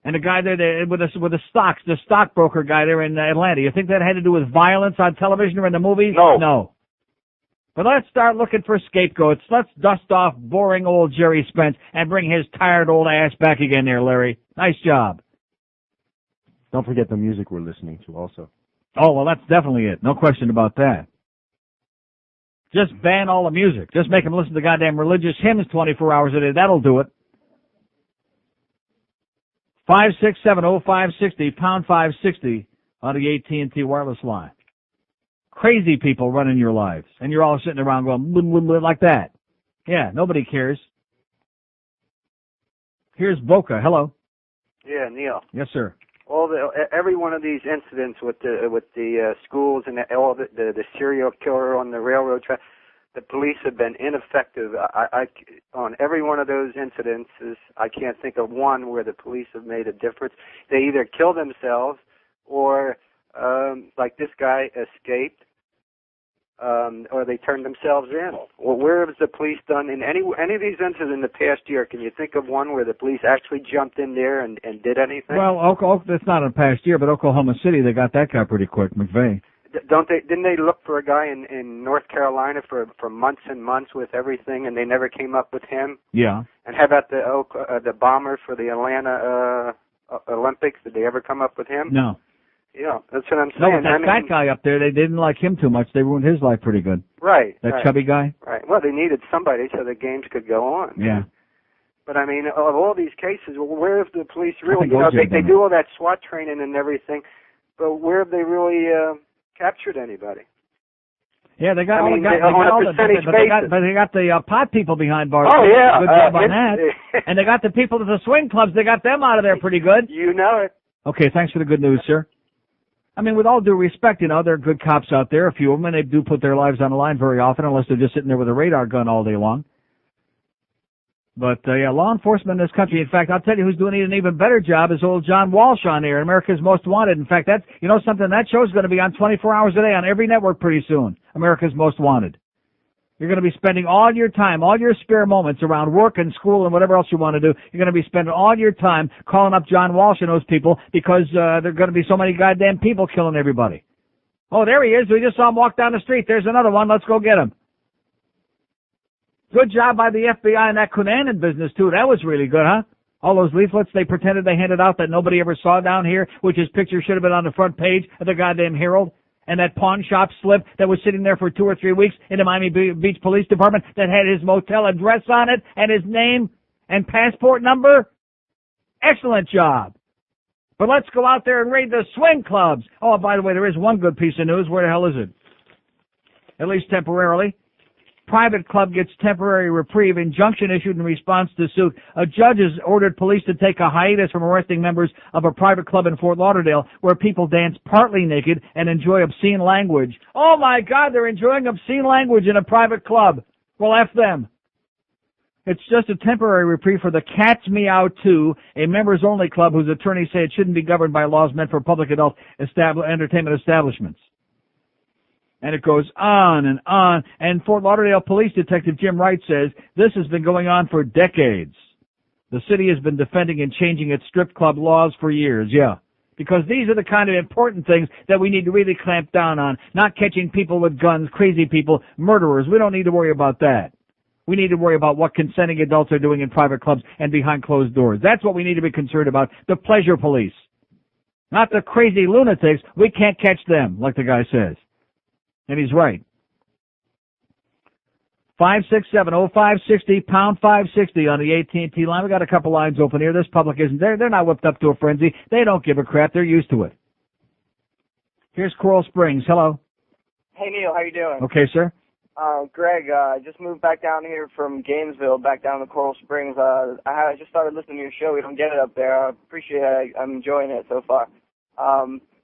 And the guy there with the stocks, the stockbroker guy there in Atlanta, you think that had to do with violence on television or in the movies? No. No. But let's start looking for scapegoats. Let's dust off boring old Jerry Spence and bring his tired old ass back again there, Larry. Nice job. Don't forget the music we're listening to also. Oh, well, that's definitely it. No question about that. Just ban all the music. Just make them listen to goddamn religious hymns 24 hours a day. That'll do it. 5670560, pound 560 on the AT&T wireless line. Crazy people running your lives, and you're all sitting around going blah, blah, blah, like that. Yeah, nobody cares. Here's Boca. Hello. Yeah, Neil. Yes, sir. Every one of these incidents with the schools and all the serial killer on the railroad track, the police have been ineffective. I on every one of those incidences, I can't think of one where the police have made a difference. They either kill themselves or, like this guy, escaped, or they turned themselves in. Well, where has the police done in any of these incidents in the past year? Can you think of one where the police actually jumped in there and did anything? Well, that's not in the past year, but Oklahoma City, they got that guy pretty quick, McVeigh. Didn't they look for a guy in North Carolina for months and months with everything, and they never came up with him? Yeah. And how about the bomber for the Atlanta Olympics? Did they ever come up with him? No. Yeah, that's what I'm No, saying. but that fat guy up there, they didn't like him too much. They ruined his life pretty good. Right. That right. chubby guy? Right. Well, they needed somebody so the games could go on. Yeah. But I mean, of all these cases, where have the police really? You know, they do all that SWAT training and everything, but where have they really captured anybody? Yeah, they got I all mean, the guys. But they got the pot people behind bars. Oh yeah, good job on that. And they got the people at the swing clubs. They got them out of there pretty good. You know it. Okay, thanks for the good news, sir. I mean, with all due respect, you know, there are good cops out there, a few of them, and they do put their lives on the line very often, unless they're just sitting there with a radar gun all day long. But, yeah, law enforcement in this country, in fact, I'll tell you who's doing an even better job is old John Walsh on air, America's Most Wanted. In fact, that's, you know something, that show's going to be on 24 hours a day on every network pretty soon, America's Most Wanted. You're going to be spending all your time, all your spare moments around work and school and whatever else you want to do. You're going to be spending all your time calling up John Walsh and those people because there are going to be so many goddamn people killing everybody. Oh, there he is. We just saw him walk down the street. There's another one. Let's go get him. Good job by the FBI in that Cunanan business, too. That was really good, huh? All those leaflets they pretended they handed out that nobody ever saw down here, which his picture should have been on the front page of the goddamn Herald. And that pawn shop slip that was sitting there for 2 or 3 weeks in the Miami Beach Police Department that had his motel address on it and his name and passport number. Excellent job. But let's go out there and raid the swing clubs. Oh, by the way, there is one good piece of news. Where the hell is it? At least temporarily. Private club gets temporary reprieve. Injunction issued in response to suit. A judge has ordered police to take a hiatus from arresting members of a private club in Fort Lauderdale where people dance partly naked and enjoy obscene language. Oh, my God, they're enjoying obscene language in a private club. Well, F them. It's just a temporary reprieve for the Cats Meow 2, a members-only club whose attorneys say it shouldn't be governed by laws meant for public adult entertainment establishments. And it goes on. And Fort Lauderdale Police Detective Jim Wright says this has been going on for decades. The city has been defending and changing its strip club laws for years, yeah. Because these are the kind of important things that we need to really clamp down on. Not catching people with guns, crazy people, murderers. We don't need to worry about that. We need to worry about what consenting adults are doing in private clubs and behind closed doors. That's what we need to be concerned about. The pleasure police. Not the crazy lunatics. We can't catch them, like the guy says. And he's right. 5670560, pound 560 on the AT&T line. We got a couple lines open here. This public isn't there. They're not whipped up to a frenzy. They don't give a crap. They're used to it. Here's Coral Springs. Hello. Hey, Neil. How you doing? Okay, sir. Greg, I just moved back down here from Gainesville, back down to Coral Springs. I just started listening to your show. We don't get it up there. I appreciate it. I'm enjoying it so far.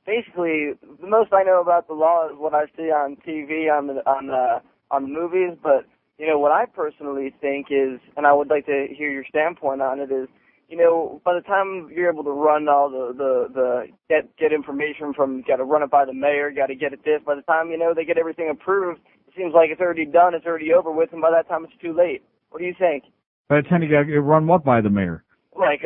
Basically, the most I know about the law is what I see on TV, on the movies. But you know, what I personally think is, and I would like to hear your standpoint on it, is, you know, by the time you're able to run all the get information from, got to run it by the mayor, got to get it this. By the time, you know, they get everything approved, it seems like it's already done, it's already over with, and by that time it's too late. What do you think? By the time you got to run what by the mayor? Like,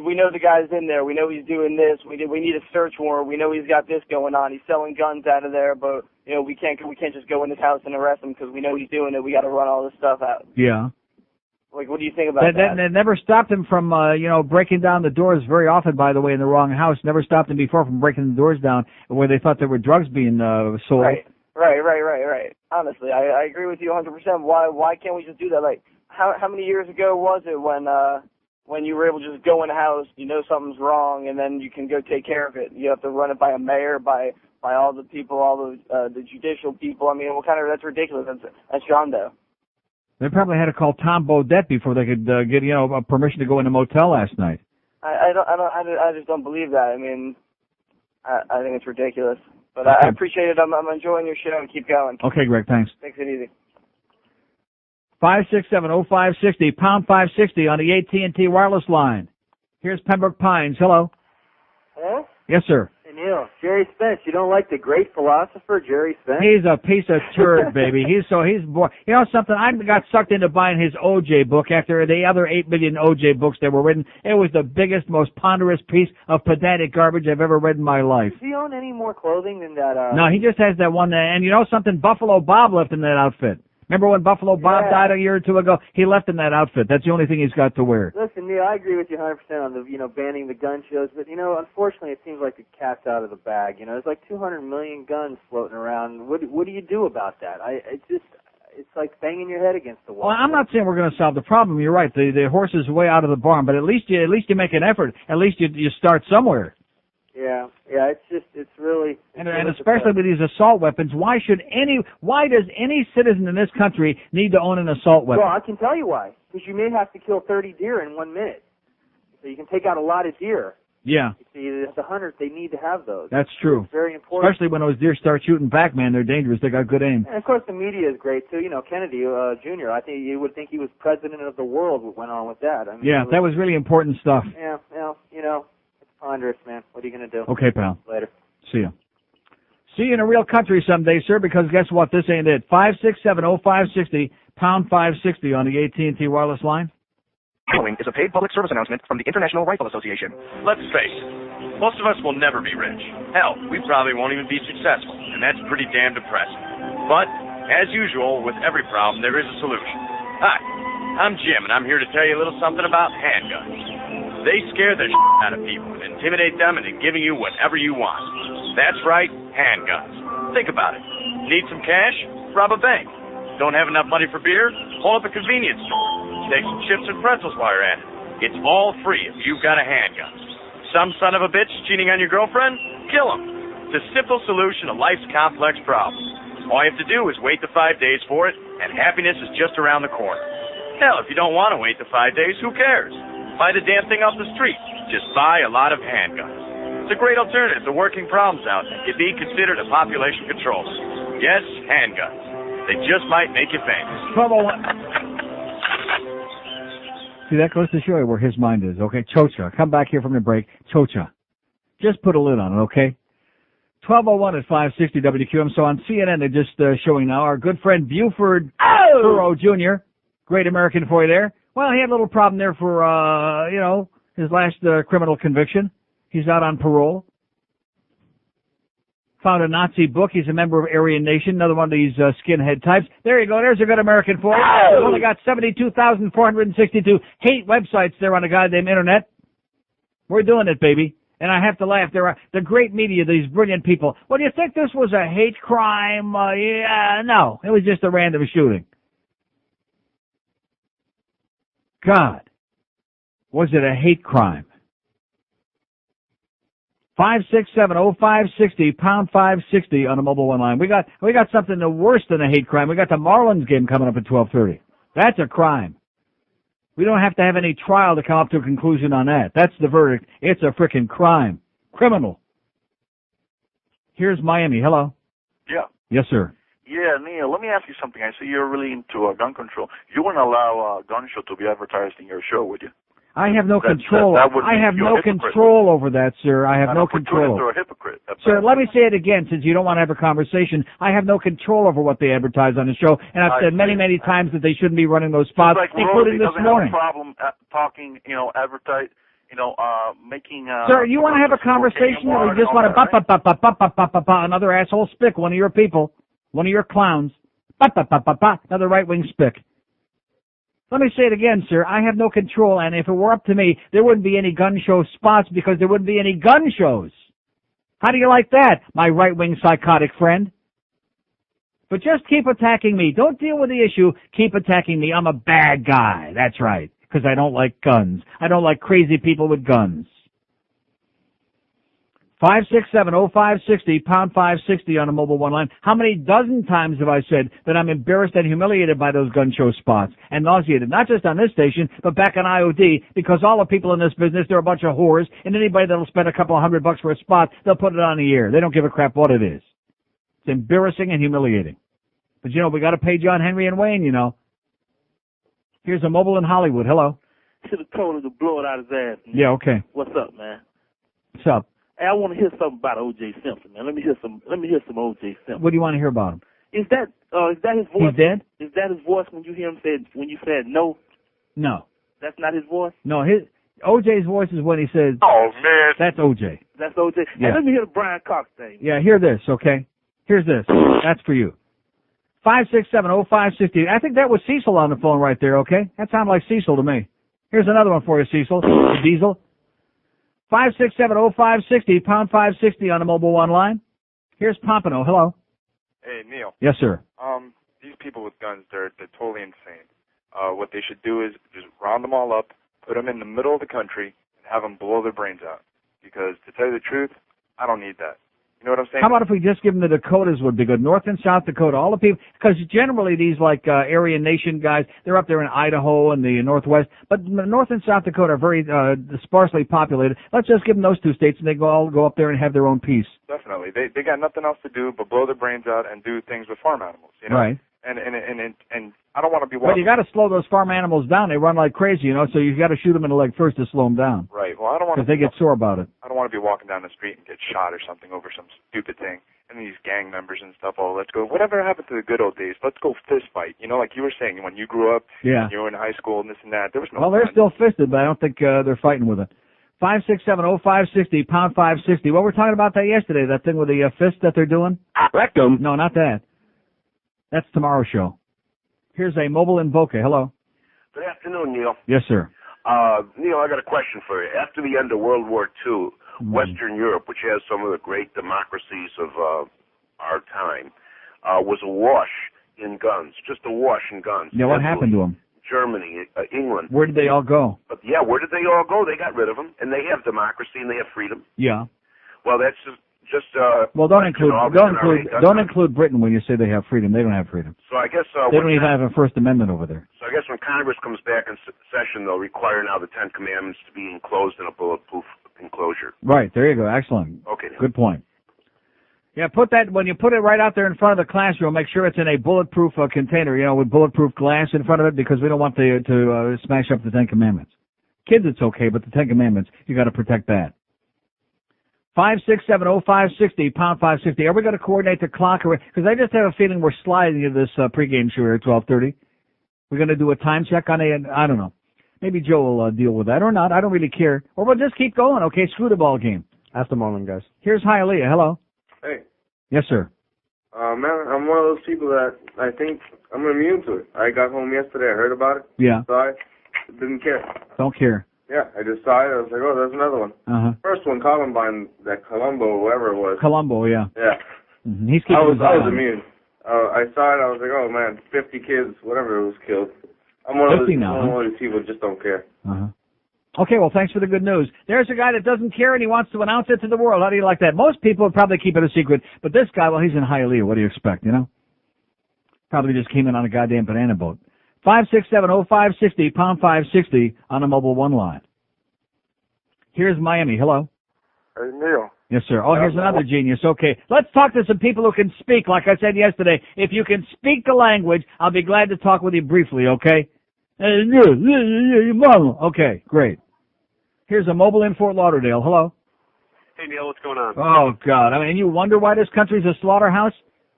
we know the guy's in there. We know he's doing this. We need a search warrant. We know he's got this going on. He's selling guns out of there, but you know we can't just go in his house and arrest him because we know he's doing it. We got to run all this stuff out. Yeah. Like, what do you think about that? That never stopped him from, you know, breaking down the doors very often, by the way, in the wrong house. Never stopped him before from breaking the doors down where they thought there were drugs being sold. Right. Right. Honestly, I agree with you 100%. Why can't we just do that? Like, how many years ago was it when you were able to just go in a house, you know something's wrong, and then you can go take care of it? You have to run it by a mayor, by all the people, all the judicial people. I mean, that's ridiculous. That's John Doe. They probably had to call Tom Bodette before they could get permission to go in a motel last night. I just don't believe that. I mean, I think it's ridiculous. But I appreciate it. I'm enjoying your show, and keep going. Okay, Greg, thanks. Takes it easy. 567-0560, pound 560 on the AT&T wireless line. Here's Pembroke Pines. Hello. Hello? Yes, sir. Hey, Neil. Jerry Spence. You don't like the great philosopher, Jerry Spence? He's a piece of turd, baby. He's bored. You know something? I got sucked into buying his OJ book after the other 8 million OJ books that were written. It was the biggest, most ponderous piece of pedantic garbage I've ever read in my life. Does he own any more clothing than that? No, he just has that one. And you know something? Buffalo Bob left in that outfit. Remember when Buffalo Bob died a year or two ago? He left in that outfit. That's the only thing he's got to wear. Listen, Neil, I agree with you 100% on the, banning the gun shows, but, unfortunately it seems like the cat's out of the bag. There's like 200 million guns floating around. What do you do about that? It's like banging your head against the wall. Well, I'm not saying we're going to solve the problem. You're right. The horse is way out of the barn, but at least you make an effort. At least you start somewhere. Yeah, it's really... And especially with these assault weapons, why does any citizen in this country need to own an assault weapon? Well, I can tell you why. Because you may have to kill 30 deer in 1 minute. So you can take out a lot of deer. Yeah. You see, the hunters, they need to have those. That's true. It's very important. Especially when those deer start shooting back, man. They're dangerous. They got good aim. And, of course, the media is great, too. Kennedy Jr., I think you would think he was president of the world what went on with that. I mean, yeah, that was really important stuff. Yeah, ponderous, man. What are you going to do? Okay, pal. Later. See ya. See you in a real country someday, sir, because guess what? This ain't it. 567-0560, pound 560 on the AT&T wireless line. Following is a paid public service announcement from the International Rifle Association. Let's face it, most of us will never be rich. Hell, we probably won't even be successful, and that's pretty damn depressing. But, as usual, with every problem, there is a solution. Hi, I'm Jim, and I'm here to tell you a little something about handguns. They scare the out of people and intimidate them into giving you whatever you want. That's right, handguns. Think about it. Need some cash? Rob a bank. Don't have enough money for beer? Hold up a convenience store. Take some chips and pretzels while you're at it. It's all free if you've got a handgun. Some son of a bitch cheating on your girlfriend? Kill him. It's a simple solution to life's complex problems. All you have to do is wait the 5 days for it, and happiness is just around the corner. Hell, if you don't want to wait the 5 days, who cares? Buy the damn thing off the street. Just buy a lot of handguns. It's a great alternative to working problems out that could be considered a population control. Yes, handguns. They just might make you famous. 1201. See, that goes to show you where his mind is, okay? Chocha. Come back here from the break. Chocha. Just put a lid on it, okay? 1201 at 560 WQM. So on CNN, they're just showing now our good friend Buford Burrow Jr. Great American for you there. Well, he had a little problem there for, his last criminal conviction. He's out on parole. Found a Nazi book. He's a member of Aryan Nation, another one of these skinhead types. There you go. There's a good American for you. He's only got 72,462 hate websites there on the goddamn internet. We're doing it, baby. And I have to laugh. There are the great media, these brilliant people. Well, do you think this was a hate crime? No. It was just a random shooting. God, was it a hate crime? 567-0560, pound 560 on the mobile one line. We got something worse than a hate crime. We got the Marlins game coming up at 12:30. That's a crime. We don't have to have any trial to come up to a conclusion on that. That's the verdict. It's a frickin' crime. Criminal. Here's Miami. Hello. Yeah. Yes, sir. Yeah, Neil, let me ask you something. I see you're really into gun control. You wouldn't allow a gun show to be advertised in your show, would you? I have no control. I have no control over that, sir. I have no control. You're a hypocrite. Sir, let me say it again, since you don't want to have a conversation. I have no control over what they advertise on the show, and I've said many, many times that they shouldn't be running those spots, including this morning. Have a problem talking, advertise, making. Sir, you want to have a conversation, or you just want to another asshole spick, one of your people, one of your clowns, another right-wing spick. Let me say it again, sir. I have no control, and if it were up to me, there wouldn't be any gun show spots because there wouldn't be any gun shows. How do you like that, my right-wing psychotic friend? But just keep attacking me. Don't deal with the issue. Keep attacking me. I'm a bad guy. That's right. Because I don't like guns. I don't like crazy people with guns. 567-0560, pound 560 on the mobile one line. How many dozen times have I said that I'm embarrassed and humiliated by those gun show spots and nauseated, not just on this station, but back on IOD, because all the people in this business, they're a bunch of whores, and anybody that'll spend a couple of $100 for a spot, they'll put it on the air. They don't give a crap what it is. It's embarrassing and humiliating. But, you know, we got to pay John Henry and Wayne, you know. Here's a mobile in Hollywood. Hello. Should have told him to blow it out his ass. Man. Yeah, okay. What's up, man? What's up? Hey, I want to hear something about O.J. Simpson, man. Let me hear some O.J. Simpson. What do you want to hear about him? Is that his voice? He's dead? Is that his voice when you hear him when you said no? No. That's not his voice? No, OJ's voice is when he says, "Oh man." That's OJ. That's OJ. Yeah. Hey, let me hear the Brian Cox thing. Yeah, hear this, okay? Here's this. That's for you. 567-0560. I think that was Cecil on the phone right there, okay? That sounded like Cecil to me. Here's another one for you, Cecil. The Diesel. 567-0560, pound 560 on the mobile one line. Here's Pompano. Hello. Hey, Neil. Yes, sir. These people with guns, they're totally insane. What they should do is just round them all up, put them in the middle of the country, and have them blow their brains out. Because to tell you the truth, I don't need that. You know what I'm saying? How about if we just give them the Dakotas would be good. North and South Dakota, all the people, because generally these like Aryan Nation guys, they're up there in Idaho and the Northwest, but North and South Dakota are very sparsely populated. Let's just give them those two states and they all go up there and have their own peace. Definitely. They got nothing else to do but blow their brains out and do things with farm animals, you know? Right. And I don't want to be walking. But you got to slow those farm animals down. They run like crazy, you know, so you got to shoot them in the leg first to slow them down. Right. Well, I don't want because they get sore about it. I don't want to be walking down the street and get shot or something over some stupid thing. And these gang members and stuff, let's go. Whatever happened to the good old days? Let's go fist fight. You know, like you were saying, when you grew up, yeah. And you were in high school and this and that, there was no Well, they're still fisted, but I don't think they're fighting with it. 567-0560, pound 560. Well, we're talking about that yesterday, that thing with the fist that they're doing. Rectum. No, not that. That's tomorrow's show. Here's a mobile in Boca. Hello. Good afternoon, Neil. Yes, sir. Neil, I got a question for you. After the end of World War II, Western Europe, which has some of the great democracies of our time, was awash in guns, just awash in guns. Yeah, what happened to them? Germany, England. Where did they all go? But yeah, where did they all go? They got rid of them, and they have democracy and they have freedom. Yeah. Well, that's just well, don't include Britain when you say they have freedom. They don't have freedom. So I guess they don't even have a First Amendment over there. So I guess when Congress comes back in session, they'll require now the Ten Commandments to be enclosed in a bulletproof enclosure. Right. There you go. Excellent. Okay. Good point. Yeah, when you put it right out there in front of the classroom, make sure it's in a bulletproof container, you know, with bulletproof glass in front of it, because we don't want to smash up the Ten Commandments. Kids, it's okay, but the Ten Commandments, you got to protect that. 567-0560, pound 560. Are we going to coordinate the clock? Because I just have a feeling we're sliding into this pregame show here at 12:30. We're going to do a time check on it. I don't know. Maybe Joe will deal with that or not. I don't really care. Or we'll just keep going, okay? Screw the ball game. Ask the Marlins guys. Here's Hialeah. Hello. Hey. Yes, sir. Man, I'm one of those people that I think I'm immune to it. I got home yesterday. I heard about it. Yeah. Saw it. Didn't care. Don't care. Yeah, I just saw it. I was like, oh, there's another one. Uh-huh. First one, Columbine, that Columbo, whoever it was. Columbo, yeah. Yeah. Mm-hmm. He's keeping his eye I was on immune. I saw it. I was like, oh, man, 50 kids, whatever it was, killed. I'm one of those people who just don't care. Uh-huh. Okay, well, thanks for the good news. There's a guy that doesn't care and he wants to announce it to the world. How do you like that? Most people would probably keep it a secret, but this guy, well, he's in Hialeah. What do you expect, you know? Probably just came in on a goddamn banana boat. 567-0560, pound 560 on a mobile one line. Here's Miami. Hello. Hey, Neil. Yes, sir. Oh, here's another genius. Okay, let's talk to some people who can speak. Like I said yesterday, if you can speak the language, I'll be glad to talk with you briefly, okay? Okay, great. Here's a mobile in Fort Lauderdale. Hello. Hey, Neil, what's going on? Oh, God. I mean, you wonder why this country's a slaughterhouse?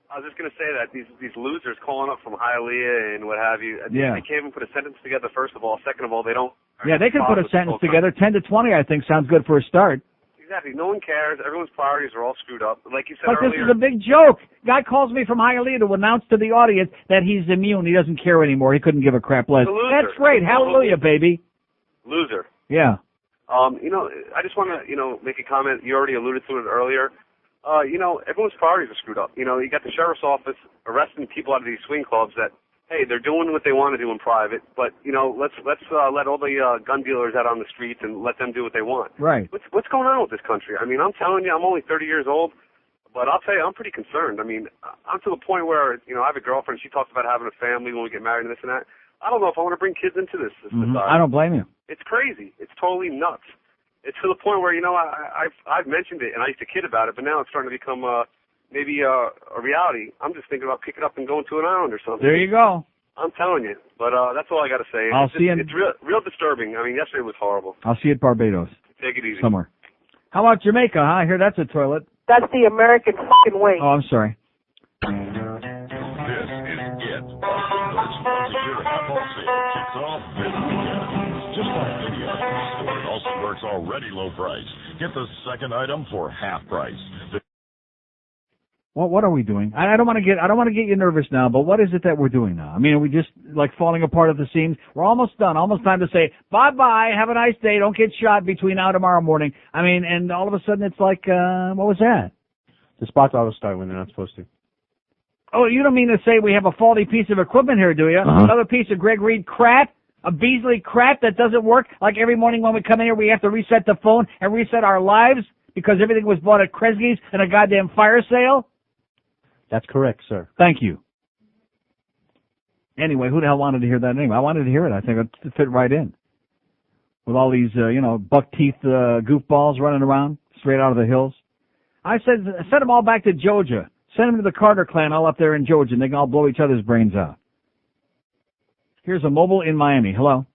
I was just going to say that these losers calling up from Hialeah and what have you, Yeah. they can't even put a sentence together, first of all. Second of all, they don't. Yeah, they can put a sentence together. 10 to 20, I think, sounds good for a start. Exactly. No one cares. Everyone's priorities are all screwed up. Like you said But earlier. this is a big joke. Guy calls me from Hialeah to announce to the audience that he's immune. He doesn't care anymore. He couldn't give a crap less. He's a loser. That's great. Hallelujah, baby. Loser. Yeah. I just want to, make a comment. You already alluded to it earlier. everyone's priorities are screwed up. You got the sheriff's office arresting people out of these swing clubs that, hey, they're doing what they want to do in private, but let's let all the gun dealers out on the streets and let them do what they want. Right. What's going on with this country? I mean, I'm telling you, I'm only 30 years old, but I'll tell you, I'm pretty concerned. I mean, I'm to the point where I have a girlfriend. She talks about having a family when we get married and this and that. I don't know if I want to bring kids into this. I don't blame you. It's crazy. It's totally nuts. It's to the point where I've mentioned it and I used to kid about it, but now it's starting to become maybe a reality. I'm just thinking about picking up and going to an island or something. There you go. I'm telling you. But that's all I got to say. It's real disturbing. I mean, yesterday was horrible. I'll see you at Barbados. Take it easy. Somewhere. How about Jamaica, huh? I hear that's a toilet. That's the American fucking way. Oh, I'm sorry. This is it. Those Frontier Apple sale kicks off this weekend. Just like any other store, it also works already low price. Get the second item for half price. Well, what are we doing? I don't want to get you nervous now, but what is it that we're doing now? I mean, are we just like falling apart at the seams? We're almost done. Almost time to say bye-bye. Have a nice day. Don't get shot between now and tomorrow morning. I mean, and all of a sudden it's like, what was that? The spots auto start when they're not supposed to. Oh, you don't mean to say we have a faulty piece of equipment here, do you? Another piece of Greg Reed crap? A Beasley crap that doesn't work? Like every morning when we come in here, we have to reset the phone and reset our lives because everything was bought at Kresge's in a goddamn fire sale? That's correct, sir. Thank you. Anyway, who the hell wanted to hear that anyway? I wanted to hear it. I think it fit right in. With all these, buck teeth goofballs running around straight out of the hills. I said, send them all back to Georgia. Send them to the Carter clan all up there in Georgia, and they can all blow each other's brains out. Here's a mobile in Miami. Hello.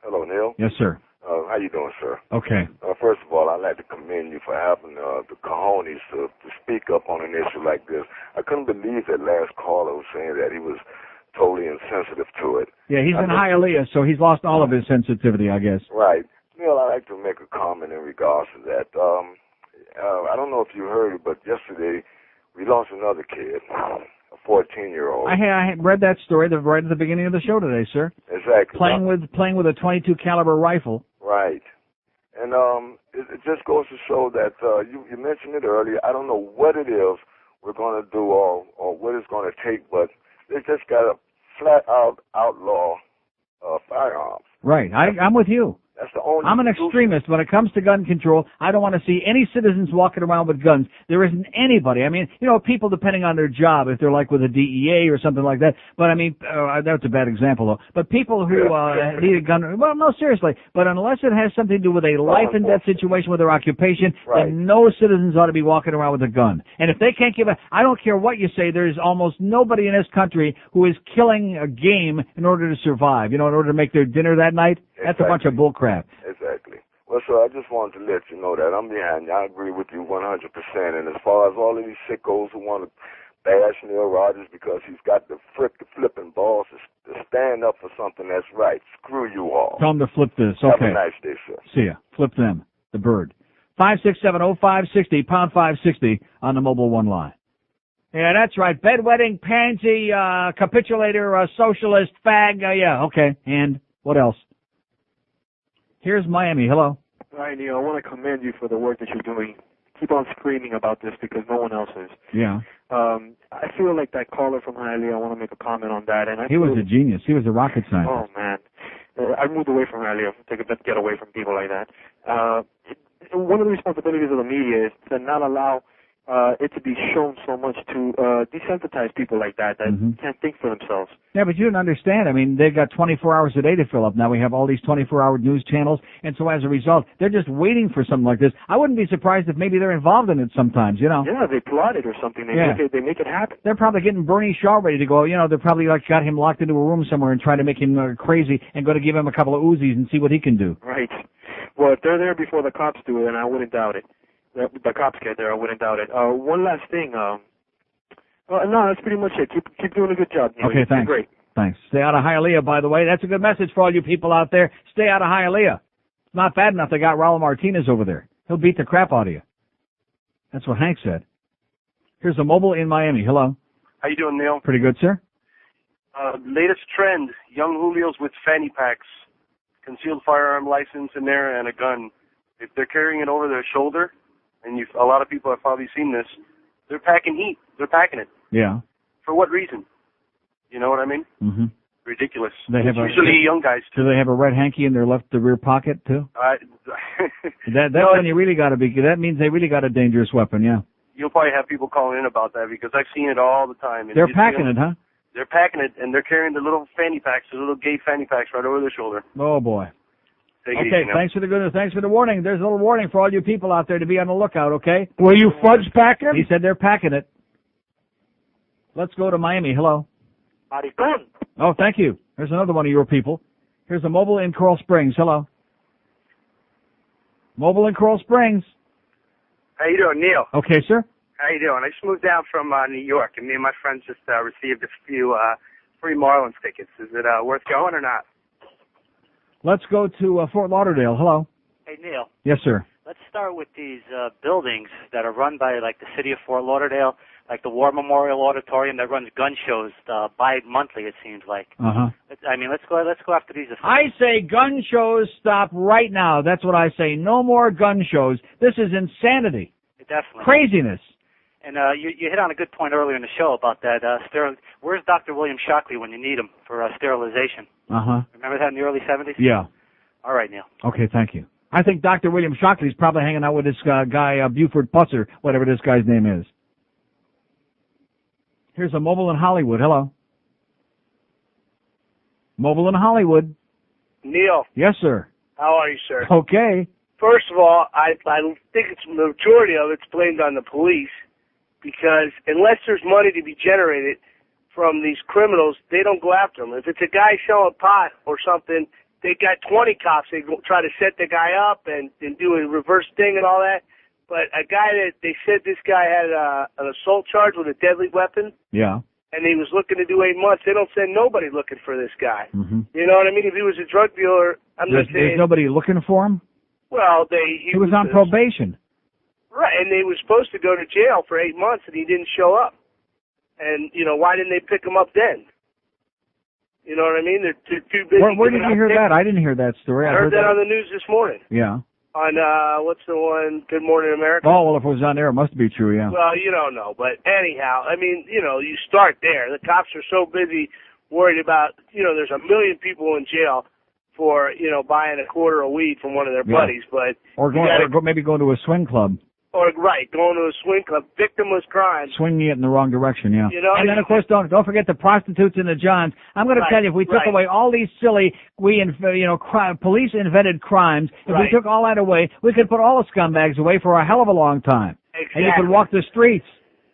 Hello, Neil. Yes, sir. How you doing, sir? Okay. First of all, I'd like to commend you for having the cojones to speak up on an issue like this. I couldn't believe that last caller was saying that he was totally insensitive to it. Yeah, he's in Hialeah, so he's lost all of his sensitivity, I guess. Right. Neil, I'd like to make a comment in regards to that. I don't know if you heard it, but yesterday we lost another kid, a 14-year-old. I read that story right at the beginning of the show today, sir. Exactly. Playing with a .22 caliber rifle. Right. And it just goes to show that you mentioned it earlier. I don't know what it is we're going to do or what it's going to take, but they just got to flat out outlaw firearms. Right. I'm with you. That's the only. I'm an extremist. When it comes to gun control, I don't want to see any citizens walking around with guns. There isn't anybody. I mean, people depending on their job, if they're like with a DEA or something like that. But I mean, that's a bad example though. But people who need a gun, well, no, seriously. But unless it has something to do with a life and death situation with their occupation, then no citizens ought to be walking around with a gun. And if they can't I don't care what you say, there's almost nobody in this country who is killing a game in order to survive, in order to make their dinner that night. That's a bunch of bull crap. Exactly. Well, sir, I just wanted to let you know that I'm behind you. I agree with you 100%. And as far as all of these sickos who want to bash Neil Rogers because he's got the flipping balls to stand up for something that's right, screw you all. Tell them to flip this. Okay. Have a nice day, sir. See ya. Flip them. The bird. 5670560, pound 560 on the mobile one line. Yeah, that's right. Bedwetting, pansy, capitulator, socialist, fag. Yeah, okay. And what else? Here's Miami. Hello. Hi, Neil. I want to commend you for the work that you're doing. Keep on screaming about this because no one else is. Yeah. I feel like that caller from Hialeah, I want to make a comment on that. And he was a genius. He was a rocket scientist. Oh, man. I moved away from Hialeah to get away from people like that. One of the responsibilities of the media is to not allow it to be shown so much to desensitize people like that can't think for themselves. Yeah, but you don't understand. I mean, they've got 24 hours a day to fill up. Now we have all these 24-hour news channels, and so as a result, they're just waiting for something like this. I wouldn't be surprised if maybe they're involved in it sometimes, Yeah, they plot it or something. They make it happen. They're probably getting Bernie Shaw ready to go. They're probably got him locked into a room somewhere and trying to make him crazy and going to give him a couple of Uzis and see what he can do. Right. Well, if they're there before the cops do it, then I wouldn't doubt it. The cops get there, I wouldn't doubt it. One last thing. No, that's pretty much it. Keep doing a good job. Neil. Okay, thanks. Great. Thanks. Stay out of Hialeah, by the way. That's a good message for all you people out there. Stay out of Hialeah. It's not bad enough they got Raul Martinez over there. He'll beat the crap out of you. That's what Hank said. Here's a mobile in Miami. Hello. How you doing, Neil? Pretty good, sir. Latest trend, young Julios with fanny packs, concealed firearm license in there, and a gun. If they're carrying it over their shoulder, and a lot of people have probably seen this, They're packing heat. They're packing it. Yeah. For what reason? You know what I mean? Mm-hmm. Ridiculous. They have It's usually young guys. Do they have a red hanky in their the rear pocket too? That's No, when you really got to be. That means they really got a dangerous weapon. Yeah. You'll probably have people calling in about that because I've seen it all the time. And They're you see packing them- it, huh? They're packing it, and they're carrying the little fanny packs, the little gay fanny packs right over their shoulder. Oh boy. Take it Okay, easy now. thanks for the good. Thanks for the warning. There's a little warning for all you people out there to be on the lookout. Okay. Were you fudge packing? He said they're packing it. Let's go to Miami. Hello. Howdy, good. Oh, thank you. Here's another one of your people. Here's a mobile in Coral Springs. Hello. Mobile in Coral Springs. How you doing, Neil? Okay, sir. How you doing? I just moved down from New York, and me and my friends just received a few free Marlins tickets. Is it worth going or not? Let's go to Fort Lauderdale. Hello. Hey, Neil. Yes, sir. Let's start with these buildings that are run by, like, the city of Fort Lauderdale, like the War Memorial Auditorium that runs gun shows bi-monthly, it seems like. Uh-huh. I mean, let's go after these. I say gun shows stop right now. That's what I say. No more gun shows. This is insanity. Definitely. Craziness. And you hit on a good point earlier in the show about that. Where's Dr. William Shockley when you need him for sterilization? Uh-huh. Remember that in the early 70s? Yeah. All right, Neil. Okay, thank you. I think Dr. William Shockley's probably hanging out with this guy, Buford Pusser, whatever this guy's name is. Here's a mobile in Hollywood. Hello. Mobile in Hollywood. Neil, Yes, sir. how are you, sir? Okay. First of all, I think it's the majority of it's blamed on the police because unless there's money to be generated from these criminals, they don't go after them. If it's a guy selling pot or something, they got 20 cops. They go try to set the guy up and do a reverse sting and all that. But a guy that they said this guy had an assault charge with a deadly weapon, Yeah. and he was looking to do 8 months. They don't send nobody looking for this guy. Mm-hmm. You know what I mean? If he was a drug dealer, I'm not There's saying. nobody looking for him? Well, He was on probation. Right, and they were supposed to go to jail for 8 months, and he didn't show up. And why didn't they pick him up then? You know what I mean? They're too busy. Where did giving you out hear tickets. that? I didn't hear that story. I heard that on the news this morning. Yeah. On what's the one? Good Morning America. Oh, well, if it was on there, it must be true, yeah. Well, you don't know, but anyhow, I mean, you start there. The cops are so busy worried about, there's 1 million people in jail for, buying a quarter of weed from one of their Yeah. buddies, but Or maybe going to a swing club. going to a swing club, victimless crime. Swinging it in the wrong direction, yeah. And then, of course, don't forget the prostitutes and the Johns. I'm going to tell you, if we took away all these silly, police-invented crimes, if we took all that away, we could put all the scumbags away for a hell of a long time. Exactly. And you could walk the streets.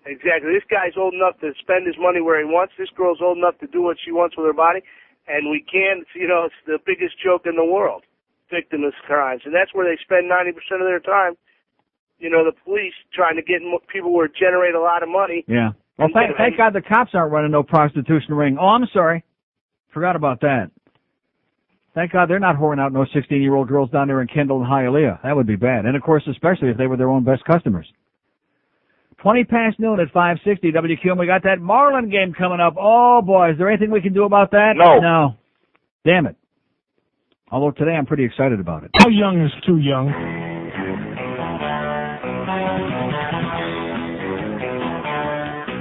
Exactly. This guy's old enough to spend his money where he wants. This girl's old enough to do what she wants with her body. And we can't, it's the biggest joke in the world, victimless crimes. And that's where they spend 90% of their time. The police trying to get people where generate a lot of money. Yeah. Well, thank God the cops aren't running no prostitution ring. Oh, I'm sorry. Forgot about that. Thank God they're not whoring out no 16-year-old girls down there in Kendall and Hialeah. That would be bad. And, of course, especially if they were their own best customers. 20 past noon at 560 WQM. We got that Marlin game coming up. Oh, boy. Is there anything we can do about that? No. No. Damn it. Although today I'm pretty excited about it. How young is too young?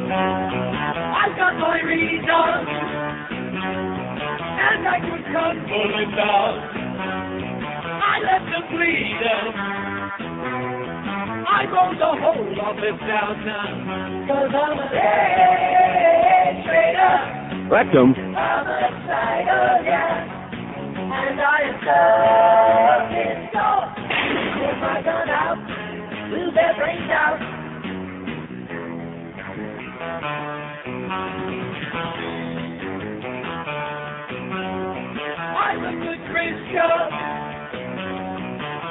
I've got my reasons, and I could come pulling down. I left them bleeding. I wrote the whole of it down now. 'Cause I'm a day trader. Rectum. I'm a cider, yeah. And I am stuck in store. With my gun out, blew their brains out. I'm a good Christian.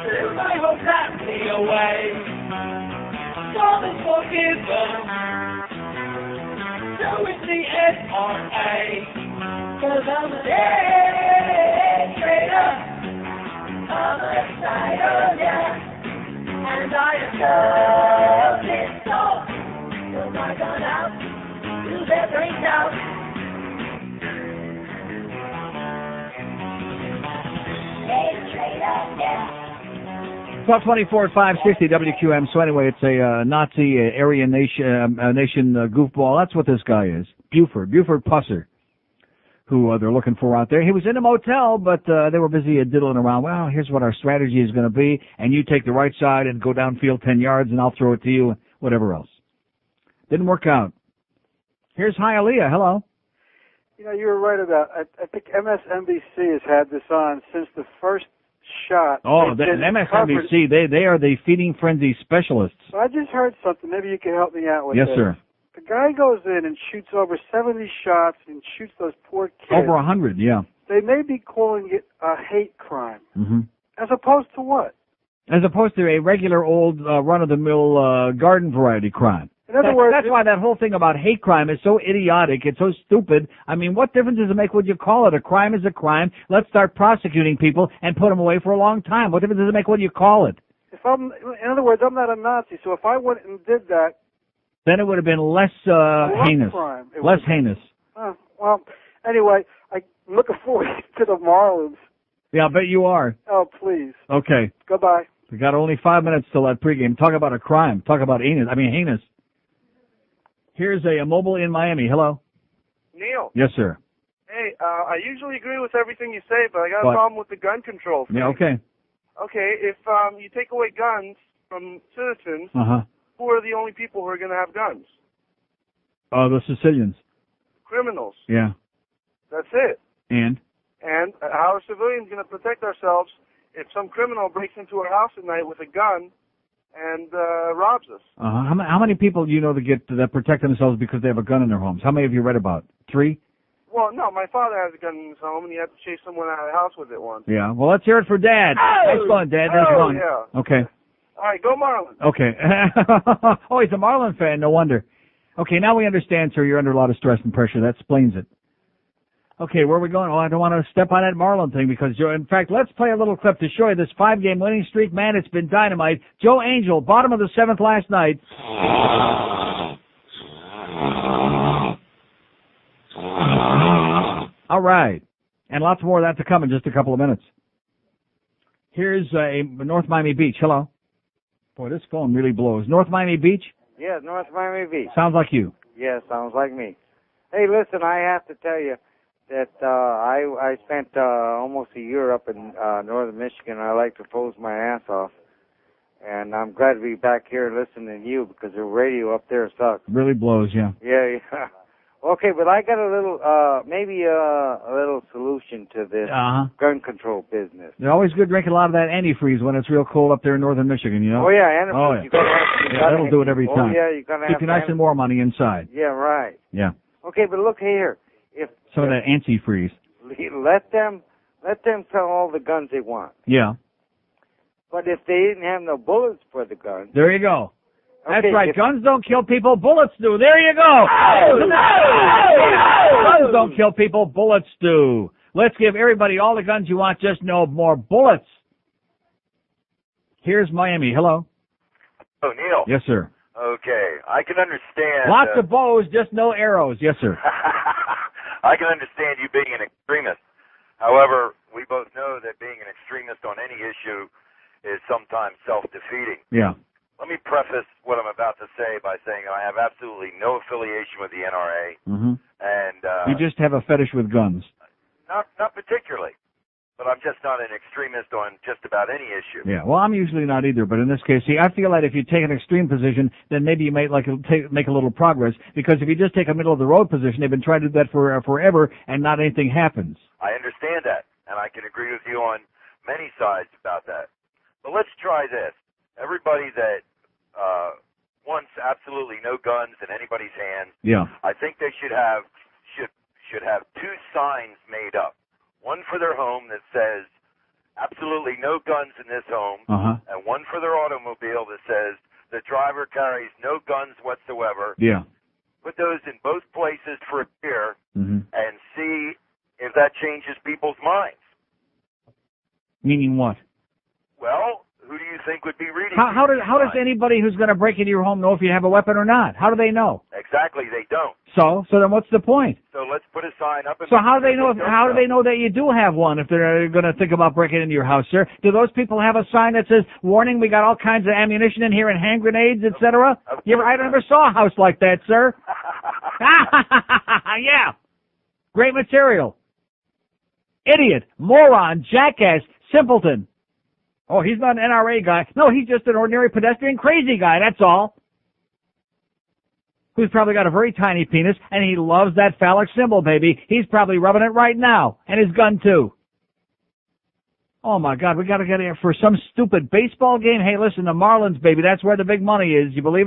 Threw my whole family away. God is forgiven. So is the NRA. 'Cause I'm a day trader. I'm a cider, yeah. And I am stuck in store. With my gun out, blew their brains out. Day trader, yeah. 1224 at 560 WQM. So anyway, it's a Nazi Aryan nation goofball. That's what this guy is. Buford Pusser, who they're looking for out there. He was in a motel, but they were busy diddling around. Well, here's what our strategy is going to be, and you take the right side and go downfield 10 yards, and I'll throw it to you, whatever else. Didn't work out. Here's Hialeah. Hello. You know, you were right about, I think MSNBC has had this on since the first shot. Oh, MSNBC, they are the feeding frenzy specialists. So I just heard something. Maybe you can help me out with Yes, this. sir. The guy goes in and shoots over 70 shots and shoots those poor kids. Over 100, yeah. They may be calling it a hate crime. Mm-hmm. As opposed to what? As opposed to a regular old run-of-the-mill garden variety crime. In other words, that's why that whole thing about hate crime is so idiotic. It's so stupid. I mean, what difference does it make what you call it? A crime is a crime. Let's start prosecuting people and put them away for a long time. What difference does it make what you call it? in other words, I'm not a Nazi, so if I went and did that, then it would have been less heinous. Crime. Less heinous. Well, anyway, I'm looking forward to the Marlins. Yeah, I bet you are. Oh, please. Okay. Goodbye. We got only 5 minutes till that pregame. Talk about a crime. Talk about heinous. Here's a mobile in Miami. Hello. Neil. Yes, sir. Hey, I usually agree with everything you say, but I got a problem with the gun control thing. Yeah, okay. Okay, if you take away guns from citizens, who are the only people who are going to have guns? The Sicilians. Criminals. Yeah. That's it. And how are civilians going to protect ourselves if some criminal breaks into our house at night with a gun and robs us? How many people do you know that protect themselves because they have a gun in their homes? How many have you read about? 3? Well, no, my father has a gun in his home, and he had to chase someone out of the house with it once. Yeah. Well, let's hear it for Dad. Nice going, Dad. Nice going. Yeah. Okay. All right, go Marlins. Okay. Oh, he's a Marlin fan. No wonder. Okay, now we understand, sir. You're under a lot of stress and pressure. That explains it. Okay, where are we going? Oh, I don't want to step on that Marlin thing because, in fact, let's play a little clip to show you this 5-game winning streak. Man, it's been dynamite. Joe Angel, bottom of the 7th last night. All right. And lots more of that to come in just a couple of minutes. Here's North Miami Beach. Hello. Boy, this phone really blows. North Miami Beach? Yeah, North Miami Beach. Sounds like you. Yeah, sounds like me. Hey, listen, I have to tell you that I spent almost a year up in northern Michigan. I like to pose my ass off. And I'm glad to be back here listening to you because the radio up there sucks. Really blows, yeah. Yeah. Okay, but I got a little, maybe a little solution to this gun control business. They're always good drinking a lot of that antifreeze when it's real cold up there in northern Michigan, you know? Oh, yeah, antifreeze. Oh, yeah. That'll do it every time. Oh, yeah, you're going to have keep you nice and warm on the inside. Yeah, right. Yeah. Okay, but look here. If some of that antifreeze. Let them sell all the guns they want. Yeah. But if they didn't have no bullets for the guns. There you go. That's okay, right. Guns don't kill people. Bullets do. There you go. Guns don't kill people. Bullets do. Let's give everybody all the guns you want. Just no more bullets. Here's Miami. Hello. Oh, Neil. Yes, sir. Okay. I can understand. Lots of bows, just no arrows. Yes, sir. I can understand you being an extremist. However, we both know that being an extremist on any issue is sometimes self-defeating. Yeah. Let me preface what I'm about to say by saying I have absolutely no affiliation with the NRA, and you just have a fetish with guns. Not particularly, but I'm just not an extremist on just about any issue. Yeah, well, I'm usually not either, but in this case, see, I feel like if you take an extreme position, then maybe you might make a little progress, because if you just take a middle-of-the-road position, they've been trying to do that forever, and not anything happens. I understand that, and I can agree with you on many sides about that. But let's try this. Everybody that wants absolutely no guns in anybody's hands, I think they should have two signs made up. One for their home that says absolutely no guns in this home, and one for their automobile that says the driver carries no guns whatsoever. Yeah. Put those in both places for a year and see if that changes people's minds. Meaning what? Well, who do you think would be reading. How does anybody who's going to break into your home know if you have a weapon or not? How do they know? Exactly, they don't. So then what's the point? So let's put a sign up. So how do they know? How do they know that you do have one if they're going to think about breaking into your house, sir? Do those people have a sign that says, "Warning, we got all kinds of ammunition in here and hand grenades, etc." I never saw a house like that, sir. Yeah, great material. Idiot, moron, jackass, simpleton. Oh, he's not an NRA guy. No, he's just an ordinary pedestrian crazy guy, that's all. Who's probably got a very tiny penis, and he loves that phallic symbol, baby. He's probably rubbing it right now, and his gun, too. Oh, my God, we got to get here for some stupid baseball game? Hey, listen, the Marlins, baby, that's where the big money is. You believe it?